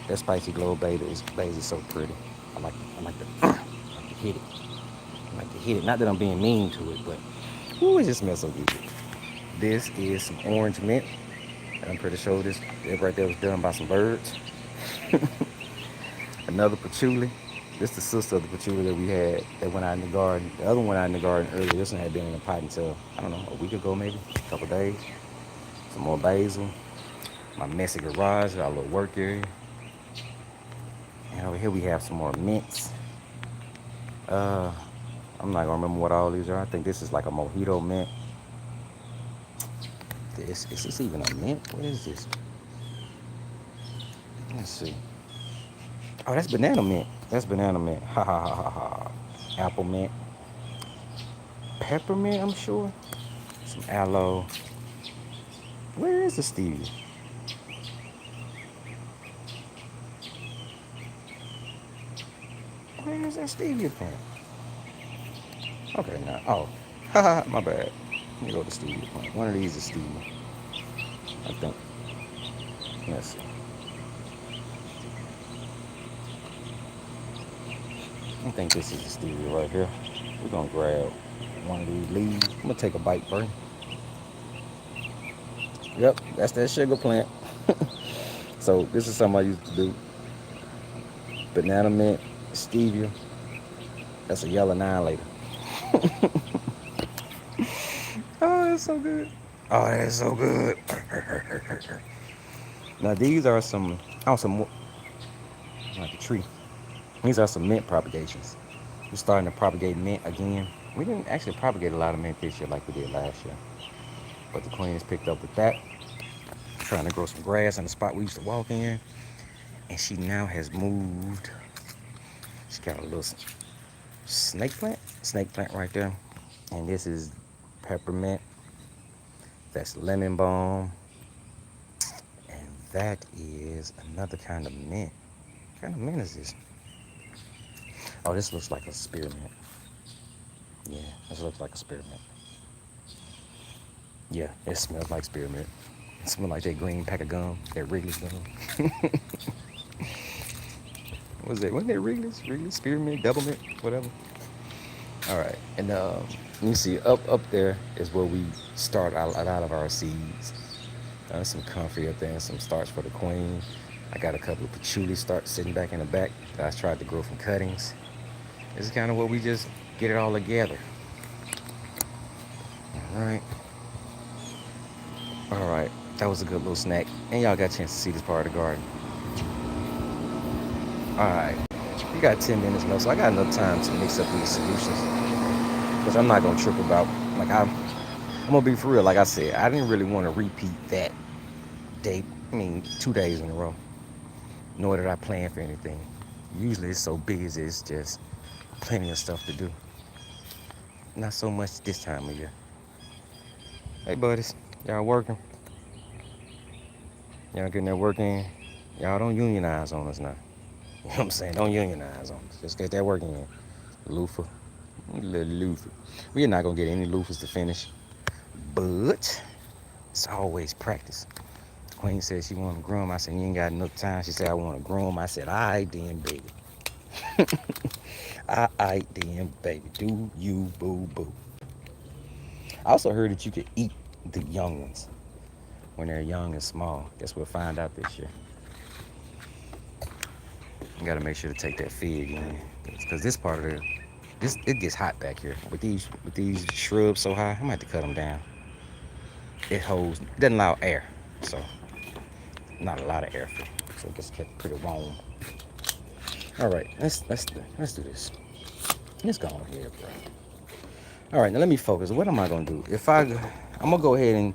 That spicy globe basil is so pretty. I like to hit it. Not that I'm being mean to it, but ooh, it just smells so good. This is some orange mint. I'm pretty sure this right there was done by some birds. Another patchouli. This is the sister of the patchouli that we had that went out in the garden. The other one out in the garden earlier. This one had been in the pot until, I don't know, a week ago maybe, a couple days. Some more basil. My messy garage, our little work area. And over here we have some more mints. I'm not gonna remember what all these are. I think this is like a mojito mint. Is this even a mint? What is this? Let's see. Oh, that's banana mint. Ha ha ha ha ha. Apple mint. Peppermint, I'm sure. Some aloe. Where is the stevia? Where is that stevia plant? Okay, now. Oh, haha, my bad. Let me go to stevia plant. One of these is stevia. I think. Let's see. I think this is the stevia right here. We're gonna grab one of these leaves. I'm gonna take a bite first. Yep, that's that sugar plant. So this is something I used to do. Banana mint, stevia. That's a yellow annihilator. Oh, that's so good. Oh, that's so good. Now these are some, more, like a tree. These are some mint propagations. We're starting to propagate mint again. We didn't actually propagate a lot of mint this year like we did last year. But the queen has picked up with that. Trying to grow some grass in the spot we used to walk in. And she now has moved. She got a little snake plant right there. And this is peppermint. That's lemon balm. that is another kind of mint. What kind of mint is this? Oh, this looks like a spearmint. Yeah, this looks like a spearmint. Yeah, it smells like spearmint. It smells like that green pack of gum, that Wrigley's gum. What was that? Wasn't that Wrigley's? Wrigley's spearmint, double mint, whatever. All right, and you see up there is where we start a lot of our seeds. Some comfrey up there and some starts for the queen. I got a couple of patchouli starts sitting back in the back that I tried to grow from cuttings. This is kind of where we just get it all together. All right. All right. That was a good little snack. And y'all got a chance to see this part of the garden. All right. We got 10 minutes left, so I got enough time to mix up these solutions. Because I'm not going to trip about, like, I'm going to be for real. Like I said, I didn't really want to repeat that day. 2 days in a row. Nor did I plan for anything. Usually it's so busy, it's just plenty of stuff to do. Not so much this time of year. Hey buddies, y'all working? Y'all getting that work in? Y'all don't unionize on us now. You know what I'm saying? Don't unionize on us. Just get that work in. Loofah. Little loofah. We're not gonna get any loofahs to finish. But it's always practice. Queen said she wanted to groom 'em. I said, you ain't got enough time. She said, I want to groom 'em. I said, all right then, baby. All right then, baby. Do you boo boo. I also heard that you could eat the young ones when they're young and small. Guess we'll find out this year. You gotta make sure to take that fig in, because this part of it gets hot back here with these shrubs so high. I might have to cut them down. It doesn't allow air, so not a lot of air, so it gets kept pretty warm. All right, let's do this. Let's go on here, bro. All right, now let me focus. What am I gonna do? I'm gonna go ahead and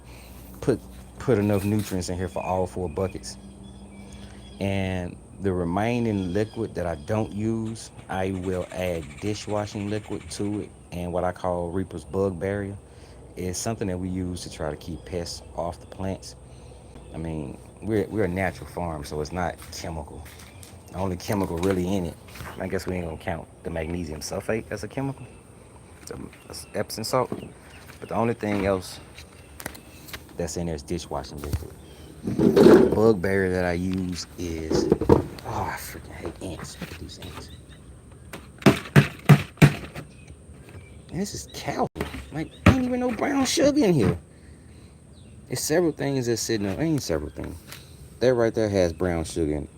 put enough nutrients in here for all 4 buckets, and the remaining liquid that I don't use, I will add dishwashing liquid to it, and what I call Reaper's Bug Barrier is something that we use to try to keep pests off the plants. We're a natural farm, so it's not chemical. The only chemical really in it, I guess we ain't gonna count the magnesium sulfate as a chemical. It's Epsom salt. But the only thing else that's in there is dishwashing liquid. The bug barrier that I use is, I freaking hate ants. Look at these ants. And this is calcium. Like, ain't even no brown sugar in here. It's several things that's sitting there. Ain't several things. That right there has brown sugar in it.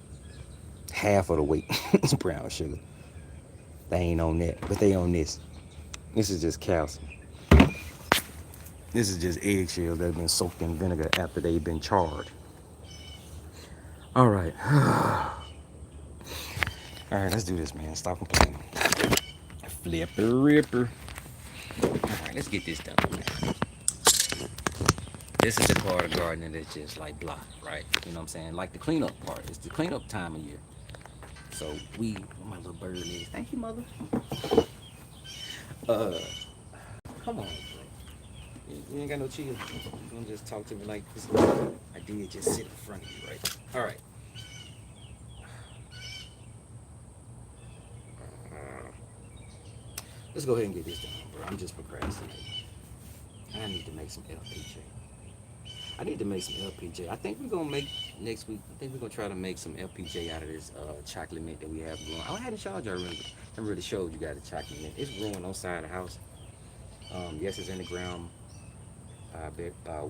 Half of the weight is brown sugar. They ain't on that, but they on this. This is just calcium. This is just eggshells that have been soaked in vinegar after they've been charred. All right. All right, let's do this, man. Stop complaining. Flipper ripper. All right, let's get this done. This is the part of gardening that's just like blah, right? You know what I'm saying? Like the cleanup part. It's the cleanup time of year. So my little bird is. Thank you, mother. Come on, bro. You ain't got no chill. You gonna just talk to me like this? I did just sit in front of you, right? All right. Let's go ahead and get this done, bro. I'm just procrastinating. I need to make some LPJ. I think we're gonna make next week. I think we're gonna try to make some LPJ out of this chocolate mint that we have growing. I hadn't showed y'all really. I really showed you guys the chocolate mint. It's growing on side of the house. Yes, it's in the ground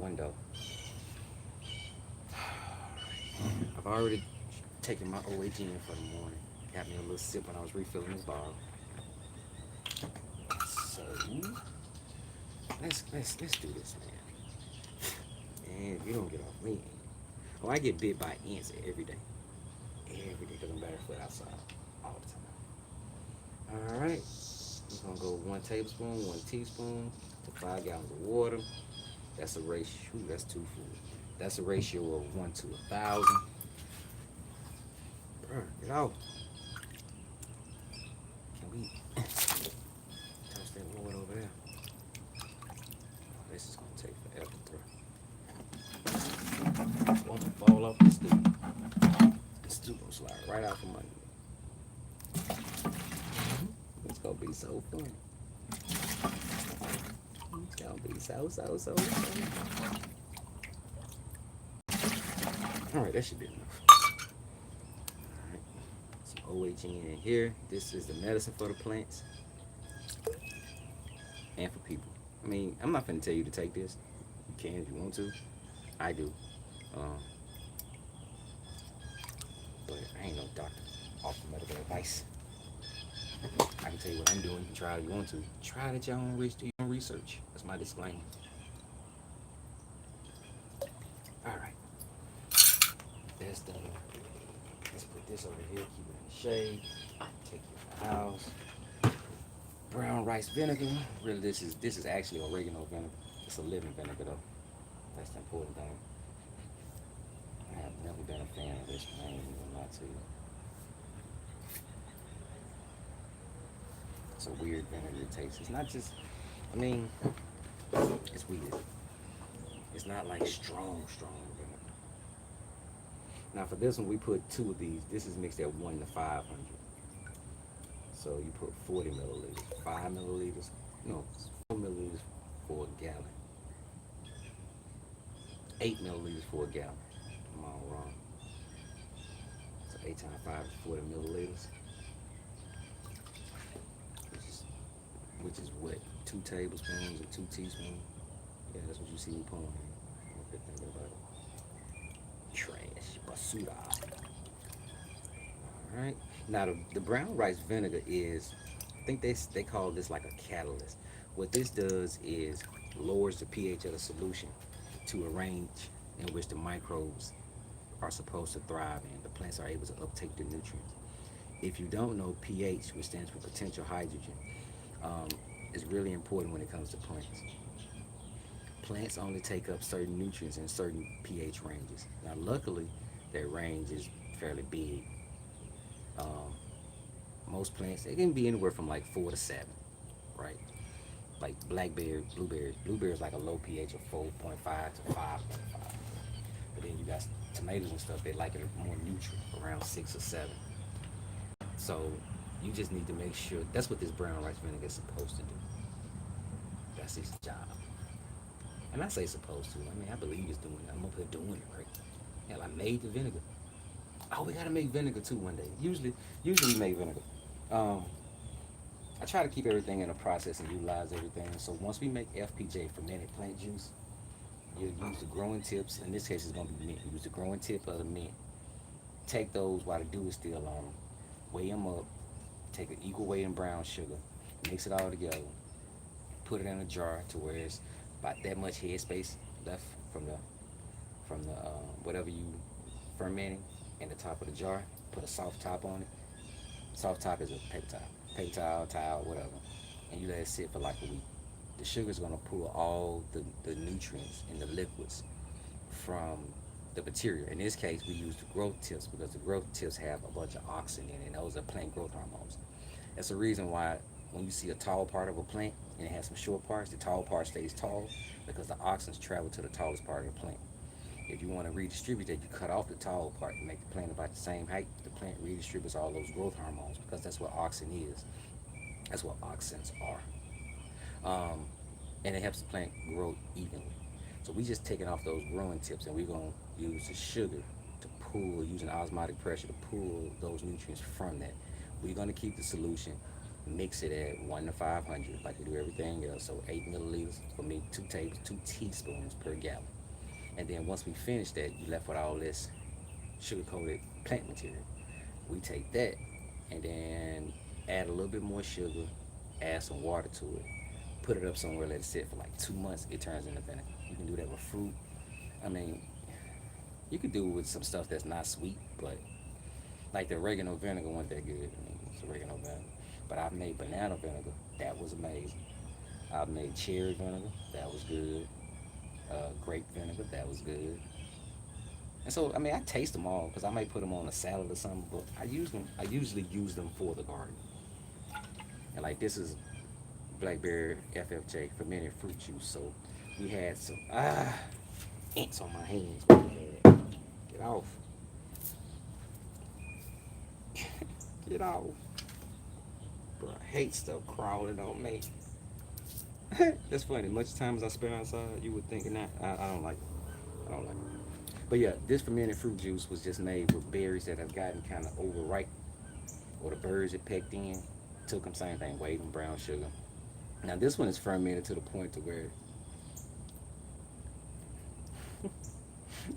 window. I've already taken my OH in for the morning. Got me a little sip when I was refilling this bottle. So let's do this, man. And you don't get off me. Oh, I get bit by ants every day. Every day, because I'm barefoot outside all the time. All right. I'm gonna go 1 tablespoon, 1 teaspoon to 5 gallons of water. That's a ratio. Ooh, that's too full. That's a ratio of 1 to 1,000. Get out. Can we toss that water over there? Oh, this is gonna take forever, bro. Won't fall off off the stew. The stew gonna slide right out from under me. It's gonna be so fun. It's gonna be so fun. Alright, that should be enough. Alright, some OHN in here. This is the medicine for the plants and for people. I mean, I'm not gonna tell you to take this. You can if you want to. I do. But I ain't no doctor. Offer medical advice. I can tell you what I'm doing. You can try it if you want to. Try it at your own risk, do your own research. That's my disclaimer. Alright. That's done. Let's put this over here, keep it in the shade. Take it to the house. Brown rice vinegar. Really, this is actually oregano vinegar. It's a living vinegar though. That's the important thing. I have never been a fan of this. I ain't even lie to you. It's a weird vinegar taste. It's not just, I mean, it's weird. It's not like strong vinegar. Now for this one, we put 2 of these. This is mixed at 1 to 500. So you put 40 milliliters, 5 milliliters, no, 4 milliliters for a gallon. 8 milliliters for a gallon. I'm all wrong. So 8 times 5 is 40 milliliters. Which is what? 2 tablespoons or 2 teaspoons? Yeah, that's what you see me pouring here. I'm not thinking about it. Trash. Basura. Alright. Now the brown rice vinegar is, I think they call this like a catalyst. What this does is lowers the pH of the solution to a range in which the microbes are supposed to thrive in. The plants are able to uptake the nutrients. If you don't know, pH, which stands for potential hydrogen, is really important when it comes to plants. Plants only take up certain nutrients in certain pH ranges. Now luckily, that range is fairly big. Most plants, it can be anywhere from like 4 to 7, right? Like blackberries, blueberries. Blueberries like a low pH of 4.5 to 5.5. But then you got tomatoes and stuff, they like it more neutral, around 6 or 7. So you just need to make sure, that's what this brown rice vinegar is supposed to do. That's its job. And I say supposed to, I mean, I believe it's doing it. I'm up here doing it right. Hell, I made the vinegar. Oh, we gotta make vinegar too one day. Usually we make vinegar. I try to keep everything in a process and utilize everything. So once we make FPJ, fermented plant juice, you use the growing tips. In this case, it's gonna be mint. Use the growing tip of the mint. Take those while the dew is still on them. Weigh them up. Take an equal weight in brown sugar. Mix it all together. Put it in a jar to where it's about that much headspace left from the whatever you fermenting in the top of the jar. Put a soft top on it. Soft top is a paper towel, whatever, and you let it sit for like a week. The sugar is gonna pull all the nutrients and the liquids from the material. In this case, we use the growth tips because the growth tips have a bunch of auxin in it, and those are plant growth hormones. That's the reason why when you see a tall part of a plant and it has some short parts, the tall part stays tall because the auxins travel to the tallest part of the plant. If you want to redistribute that, you cut off the tall part and make the plant about the same height. The plant redistributes all those growth hormones because that's what auxin is. That's what auxins are. And it helps the plant grow evenly. So we just taking off those growing tips and we're going to use the sugar to pull, using osmotic pressure to pull those nutrients from that. We're going to keep the solution, mix it at 1 to 500 like we do everything else. So 8 milliliters for me, 2 teaspoons per gallon. And then once we finish that, you left with all this sugar-coated plant material. We take that and then add a little bit more sugar, add some water to it, put it up somewhere, let it sit for like 2 months, it turns into vinegar. You can do that with fruit. I mean, you could do it with some stuff that's not sweet, but like the oregano vinegar wasn't that good. I mean, it's oregano vinegar. But I've made banana vinegar, that was amazing. I've made cherry vinegar, that was good. Grape vinegar, that was good. And so, I mean, I taste them all because I might put them on a salad or something, but I usually use them for the garden. And like this is blackberry FFJ, fermented fruit juice. So we had some ants on my hands. Get off. Get off. Bro, I hate stuff crawling on me. That's funny. Much time as I spend outside, you would think that I don't like it. I don't like it. But yeah, this fermented fruit juice was just made with berries that have gotten kind of overripe, or the birds that pecked in, took them, same thing, weighed them, brown sugar. Now this one is fermented to the point to where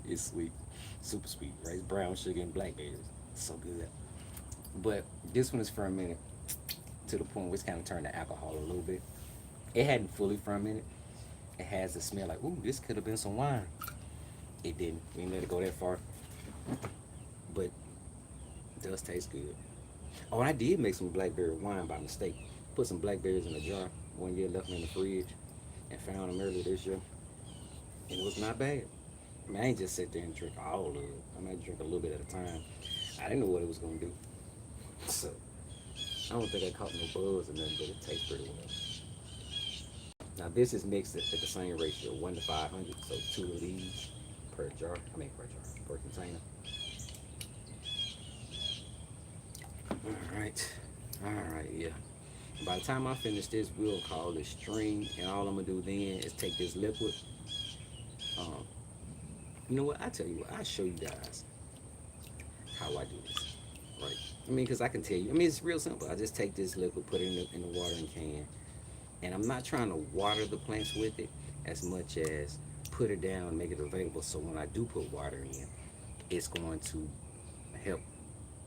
it's sweet, super sweet, right? It's brown sugar and blackberries, so good. But this one is fermented to the point where it's kind of turned to alcohol a little bit. It hadn't fully fermented. It has the smell like, ooh, this could have been some wine. It didn't. We didn't let it go that far. But it does taste good. Oh, and I did make some blackberry wine by mistake. Put some blackberries in a jar 1 year, left them in the fridge, and found them earlier this year. And it was not bad. I mean, I ain't just sit there and drink all of it. I might drink a little bit at a time. I didn't know what it was going to do. So, I don't think I caught no buzz or nothing, but it tastes pretty well. Now, this is mixed at the same ratio, 1 to 500, so 2 of these per jar. Per container. All right, yeah. By the time I finish this, we'll call this stream, and all I'm gonna do then is take this liquid. You know what? I tell you what, I'll show you guys how I do this, right? I mean, because I can tell you. I mean, it's real simple. I just take this liquid, put it in the watering can, and I'm not trying to water the plants with it as much as put it down and make it available. So when I do put water in, it's going to help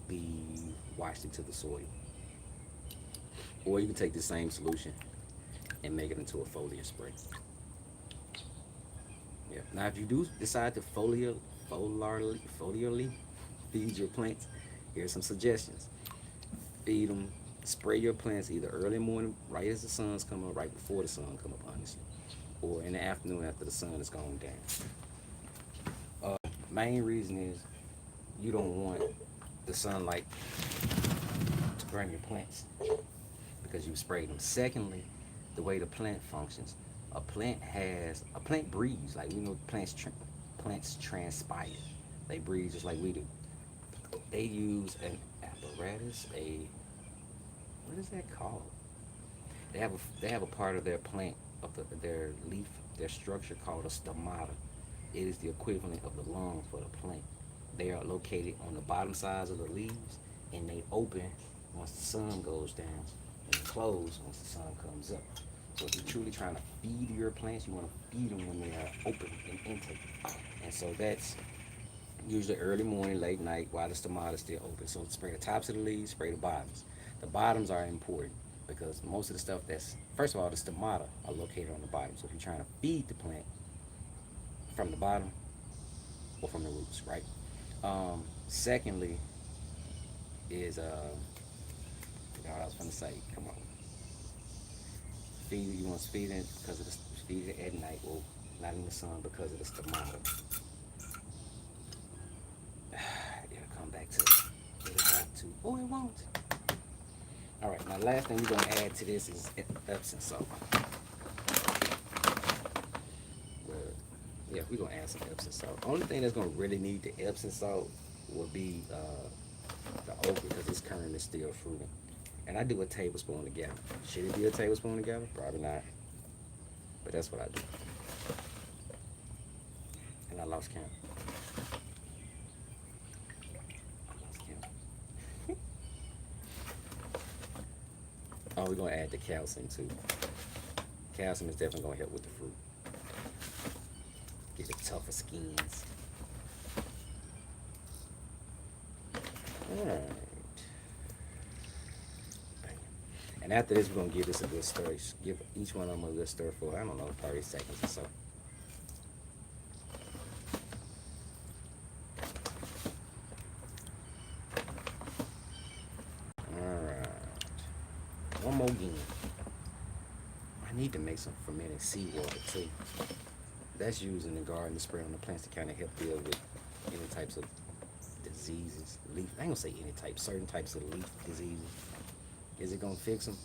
be washed into the soil. Or you can take the same solution and make it into a foliar spray. Yeah. Now, if you do decide to foliarly feed your plants, here's some suggestions. Feed them, spray your plants either early morning, right as the sun's come up, right before the sun come up, honestly, or in the afternoon after the sun is gone down. Main reason is you don't want the sunlight to burn your plants because you sprayed them. Secondly, the way the plant functions, a plant breathes like plants transpire. They breathe just like we do. They use an apparatus, what is that called? They have a part of their plant, their leaf, their structure called a stomata. It is the equivalent of the lung for the plant. They are located on the bottom sides of the leaves, and they open once the sun goes down, and they close once the sun comes up. So if you're truly trying to feed your plants, you want to feed them when they are open and intake. And so that's usually early morning, late night, while the stomata is still open. So spray the tops of the leaves, spray the bottoms. The bottoms are important because most of the stuff first of all, the stomata are located on the bottom. So if you're trying to feed the plant from the bottom or from the roots, right? Secondly is, I forgot what I was going to say. Come on. You want to feed it because of feed it at night, or not in the sun because of the stomata. It'll come back to it. It'll have to. Oh, it won't. All right. Now, last thing we're going to add to this is Epsom salt. Yeah, we're going to add some Epsom salt. Only thing that's going to really need the Epsom salt will be the okra, because it's currently still fruiting. And I do a tablespoon a gallon. Should it be a tablespoon a gallon? Probably not. But that's what I do. And I lost count. Oh, we're going to add the calcium too. Calcium is definitely going to help with the fruit. Get the tougher skins. Alright. And after this, we're going to give this a good stir. Give each one of them a good stir for, I don't know, 30 seconds or so. Alright. One more again. I need to make some fermented seawater too. That's used in the garden to spray on the plants to kind of help deal with any types of diseases. I ain't going to say any type, certain types of leaf diseases. Is it going to fix them?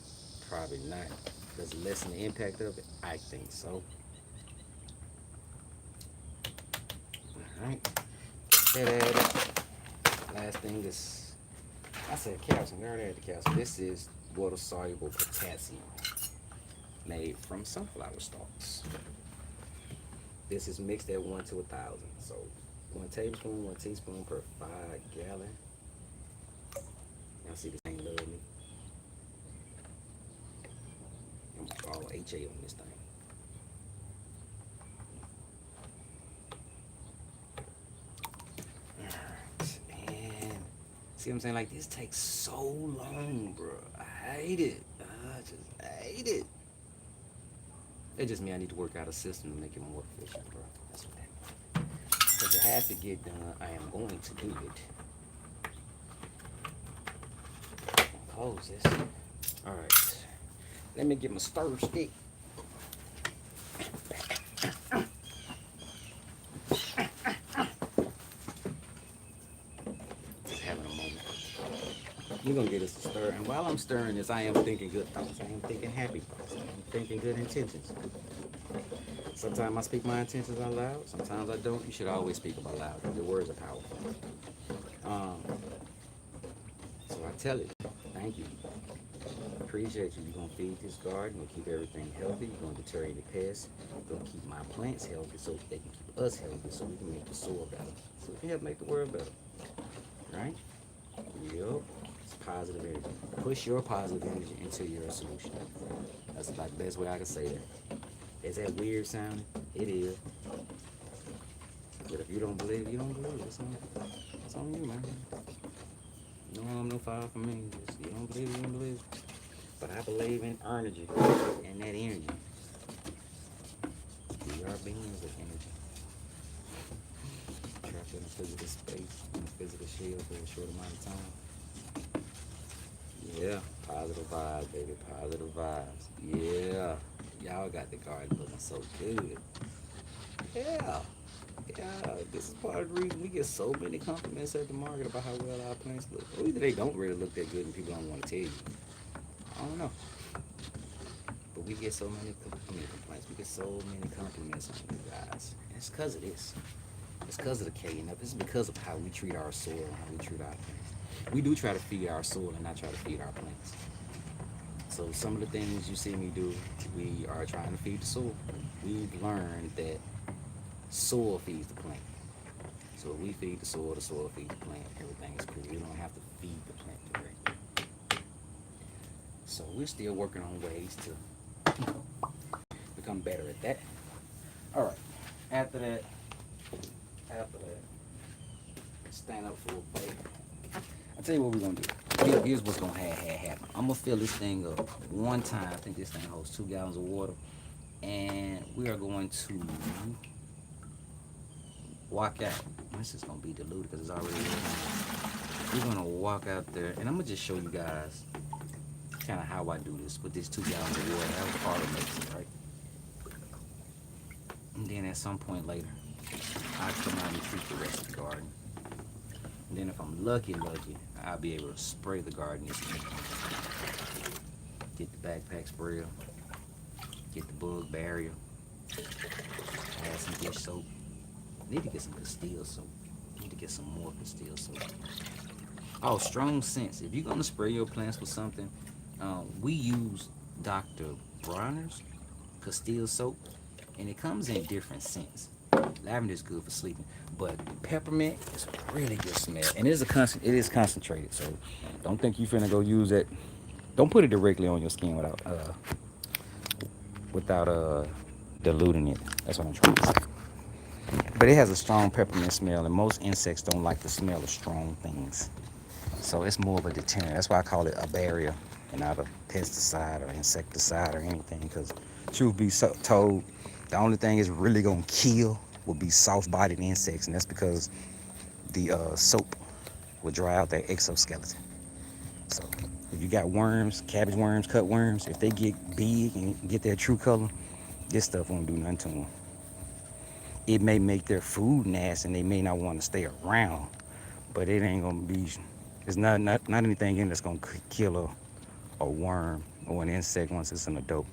Probably not. Does it lessen the impact of it? I think so. Alright. That added. Last thing is, I said calcium. We already had the calcium. This is water soluble potassium made from sunflower stalks. This is mixed at 1 to 1,000. So 1 tablespoon, 1 teaspoon per 5 gallon. Y'all see this thing love me. I'm gonna follow HA on this thing. Alright, and see what I'm saying? Like, this takes so long, bro. I hate it. I just hate it. It just means I need to work out a system to make it more efficient, bro. That's what that means. Because it has to get done. I am going to do it. Close this. Alright. Let me get my stir stick. Just having a moment. We're going to get us a stir. And while I'm stirring this, I am thinking good thoughts. I am thinking happy thoughts. I am thinking good intentions. Sometimes I speak my intentions out loud. Sometimes I don't. You should always speak them out loud. Your words are powerful. So I tell it. Thank you. Appreciate you. You're going to feed this garden. You're going to keep everything healthy. You're going to deter any pests. You're going to keep my plants healthy so they can keep us healthy so we can make the soil better. So we can help make the world better. Right? Yep. It's positive energy. Push your positive energy into your solution. That's about the best way I can say that. Is that weird sounding? It is. But if you don't believe, you don't believe. It's on you, man. No harm, no foul for me. Just, you don't believe, you don't believe. But I believe in energy. And that energy. We are beings of energy. Trapped in a physical space, in a physical shell for a short amount of time. Yeah, positive vibes, baby. Positive vibes. Yeah. Y'all got the garden looking so good. Yeah. Yeah. This is part of the reason we get so many compliments at the market about how well our plants look. Or either they don't really look that good and people don't want to tell you. I don't know. But we get so many complaints. We get so many compliments on you guys. And it's because of this. It's because of the K and F. It's because of how we treat our soil and how we treat our plants. We do try to feed our soil and not try to feed our plants. So some of the things you see me do, we are trying to feed the soil. We've learned that soil feeds the plant. So if we feed the soil feeds the plant. Everything is cool. We don't have to feed the plant directly. So we're still working on ways to become better at that. All right. After that, stand up for a bite. I'll tell you what we're gonna do. Here's what's gonna happen. I'm gonna fill this thing up one time. I think this thing holds 2 gallons of water. And we are going to walk out. This is gonna be diluted because it's already in. We're gonna walk out there and I'm gonna just show you guys kind of how I do this with this 2 gallons of water. That was part of makes it, right? And then at some point later, I come out and treat the rest of the garden. And then if I'm lucky, I'll be able to spray the garden. Get the backpack sprayer, get the bug barrier, add some dish soap. Need to get some Castile soap. Need to get some more Castile soap. Oh, strong scents. If you're gonna spray your plants with something, we use Dr. Bronner's Castile soap, and it comes in different scents. Lavender is good for sleeping, but peppermint is a really good smell, and it is concentrated. So don't think you finna go use it. Don't put it directly on your skin without diluting it. That's what I'm trying to say. But it has a strong peppermint smell, and most insects don't like the smell of strong things. So it's more of a deterrent. That's why I call it a barrier and not a pesticide or insecticide or anything. Because truth be told, the only thing it's really gonna kill will be soft-bodied insects, and that's because the soap will dry out their exoskeleton. So if you got worms, cabbage worms, cutworms, if they get big and get their true color, this stuff won't do nothing to them. It may make their food nasty and they may not want to stay around, but it ain't gonna be, there's not anything in that's gonna kill a worm or an insect once it's an adult.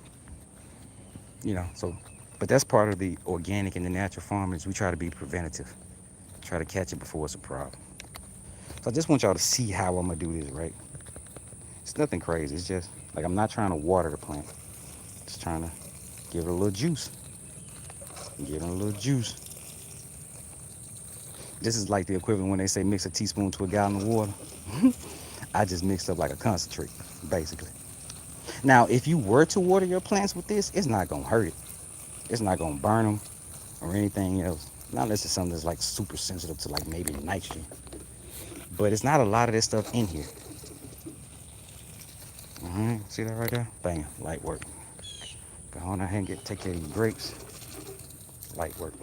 You know, so, but that's part of the organic and the natural farming is we try to be preventative. Try to catch it before it's a problem. So I just want y'all to see how I'm gonna do this, right? It's nothing crazy. It's just like I'm not trying to water the plant. Just trying to give it a little juice. Give it a little juice. This is like the equivalent when they say mix a teaspoon to a gallon of water. I just mixed up like a concentrate, basically. Now, if you were to water your plants with this, it's not gonna hurt it. It's not gonna burn them or anything else. Not unless it's something that's like super sensitive to like maybe nitrogen. But it's not a lot of this stuff in here. All right, see that right there? Bam, light work. Go on ahead and take care of your grapes. Light work.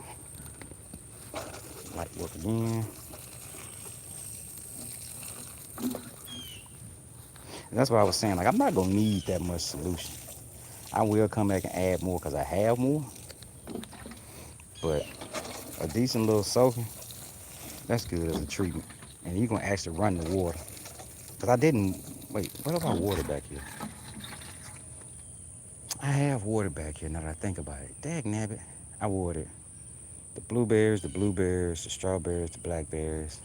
Light work again. And that's what I was saying. Like, I'm not gonna need that much solution. I will come back and add more because I have more. But a decent little soaking, that's good as a treatment. And you're gonna actually run the water. Because I didn't, wait, what about water back here? I have water back here now that I think about it. Dag nabbit. I watered the blueberries, the strawberries, the blackberries.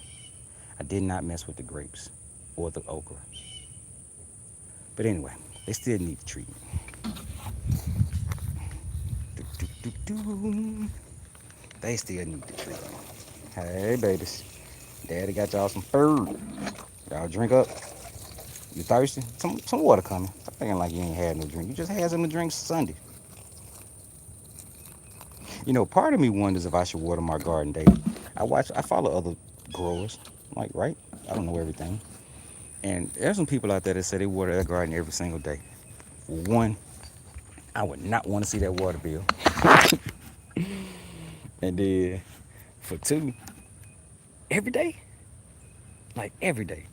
I did not mess with the grapes or the okra. But anyway, they still need the treatment. They still need the treatment. Hey, babies. Daddy got y'all some food. Y'all drink up. You thirsty? Some water coming. I'm thinking like you ain't had no drink. You just had some to drink Sunday. You know, part of me wonders if I should water my garden daily. I follow other growers, like, right? I don't know everything. And there's some people out there that say they water their garden every single day. For one, I would not want to see that water bill. And then for two, every day, like every day.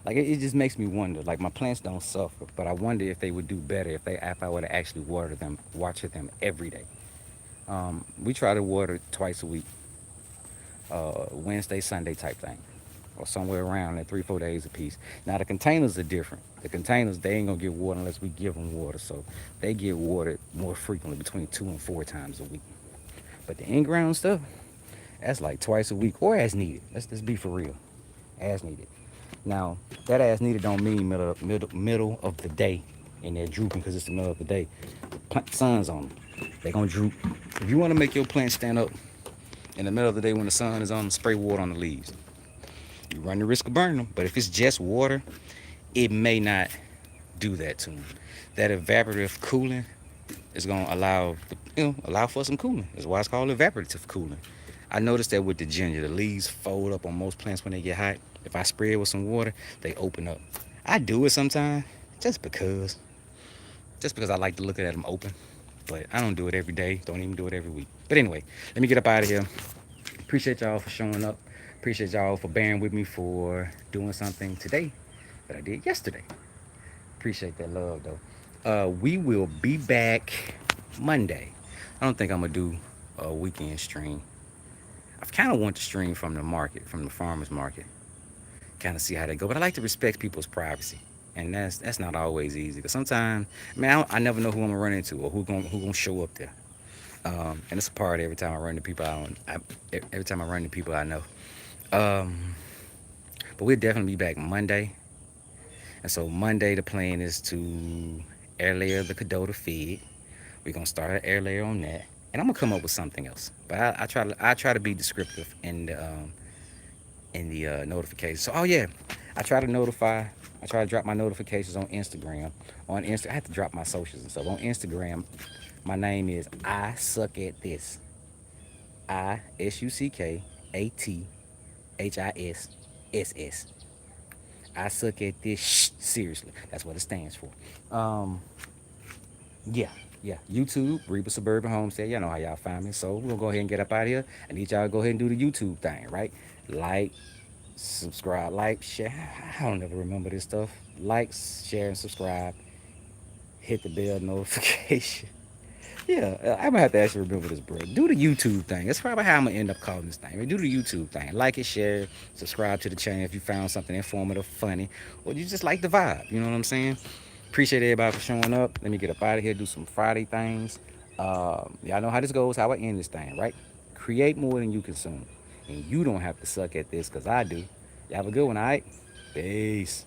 Like it just makes me wonder. Like my plants don't suffer, but I wonder if they would do better if I were to actually water them every day. We try to water twice a week, Wednesday, Sunday type thing, or somewhere around that 3, 4 days a piece. Now the containers are different. The containers they ain't gonna get water unless we give them water, so they get watered more frequently, between 2 and 4 times a week. But the in-ground stuff, that's like twice a week or as needed. Let's be for real, as needed. Now that as needed don't mean middle of the day, and they're drooping because it's the middle of the day. The sun's on them, they gonna droop. If you want to make your plant stand up in the middle of the day when the sun is on them, spray water on the leaves. You run the risk of burning them, but if it's just water, it may not do that to them. That evaporative cooling is gonna allow for some cooling. That's why it's called evaporative cooling. I noticed that with the ginger, the leaves fold up on most plants when they get hot. If I spray it with some water, they open up. I do it sometimes just because. Just because I like to look at them open. But I don't do it every day. Don't even do it every week. But anyway, let me get up out of here. Appreciate y'all for showing up. Appreciate y'all for bearing with me for doing something today that I did yesterday. Appreciate that love though. We will be back Monday. I don't think I'm gonna do a weekend stream. I kind of want to stream from the market, from the farmers market, kind of see how they go. But I like to respect people's privacy, and that's not always easy. Cause sometimes, man, I never know who I'm gonna run into or who gonna show up there. And it's a part every time I run into people every time I run into people I know. Um, but we'll definitely be back Monday. And so Monday the plan is to air layer the Cadota feed. We're gonna start an air layer on that, and I'm gonna come up with something else. But I try to be descriptive in the notifications. So oh yeah, I try to notify. I try to drop my notifications on Instagram. I have to drop my socials and stuff on Instagram. My name is I suck at this. ISUCKATHISSS. I suck at this. Seriously, that's what it stands for. Um, yeah, yeah. YouTube, Reba Suburban Homestead. Y'all know how y'all find me. So we're gonna go ahead and get up out of here. I need y'all to go ahead and do the YouTube thing, right? Like, subscribe, like, share. I don't ever remember this stuff. Like, share, and subscribe. Hit the bell notification. Yeah, I'm gonna have to actually remember this, bro. Do the YouTube thing. That's probably how I'm gonna end up calling this thing. I mean, do the YouTube thing. Like it, share, subscribe to the channel if you found something informative, funny, or you just like the vibe. You know what I'm saying? Appreciate everybody for showing up. Let me get up out of here, do some Friday things. Y'all know how this goes, how I end this thing, right? Create more than you consume. and you don't have to suck at this because I do. You have a good one, all right? Peace.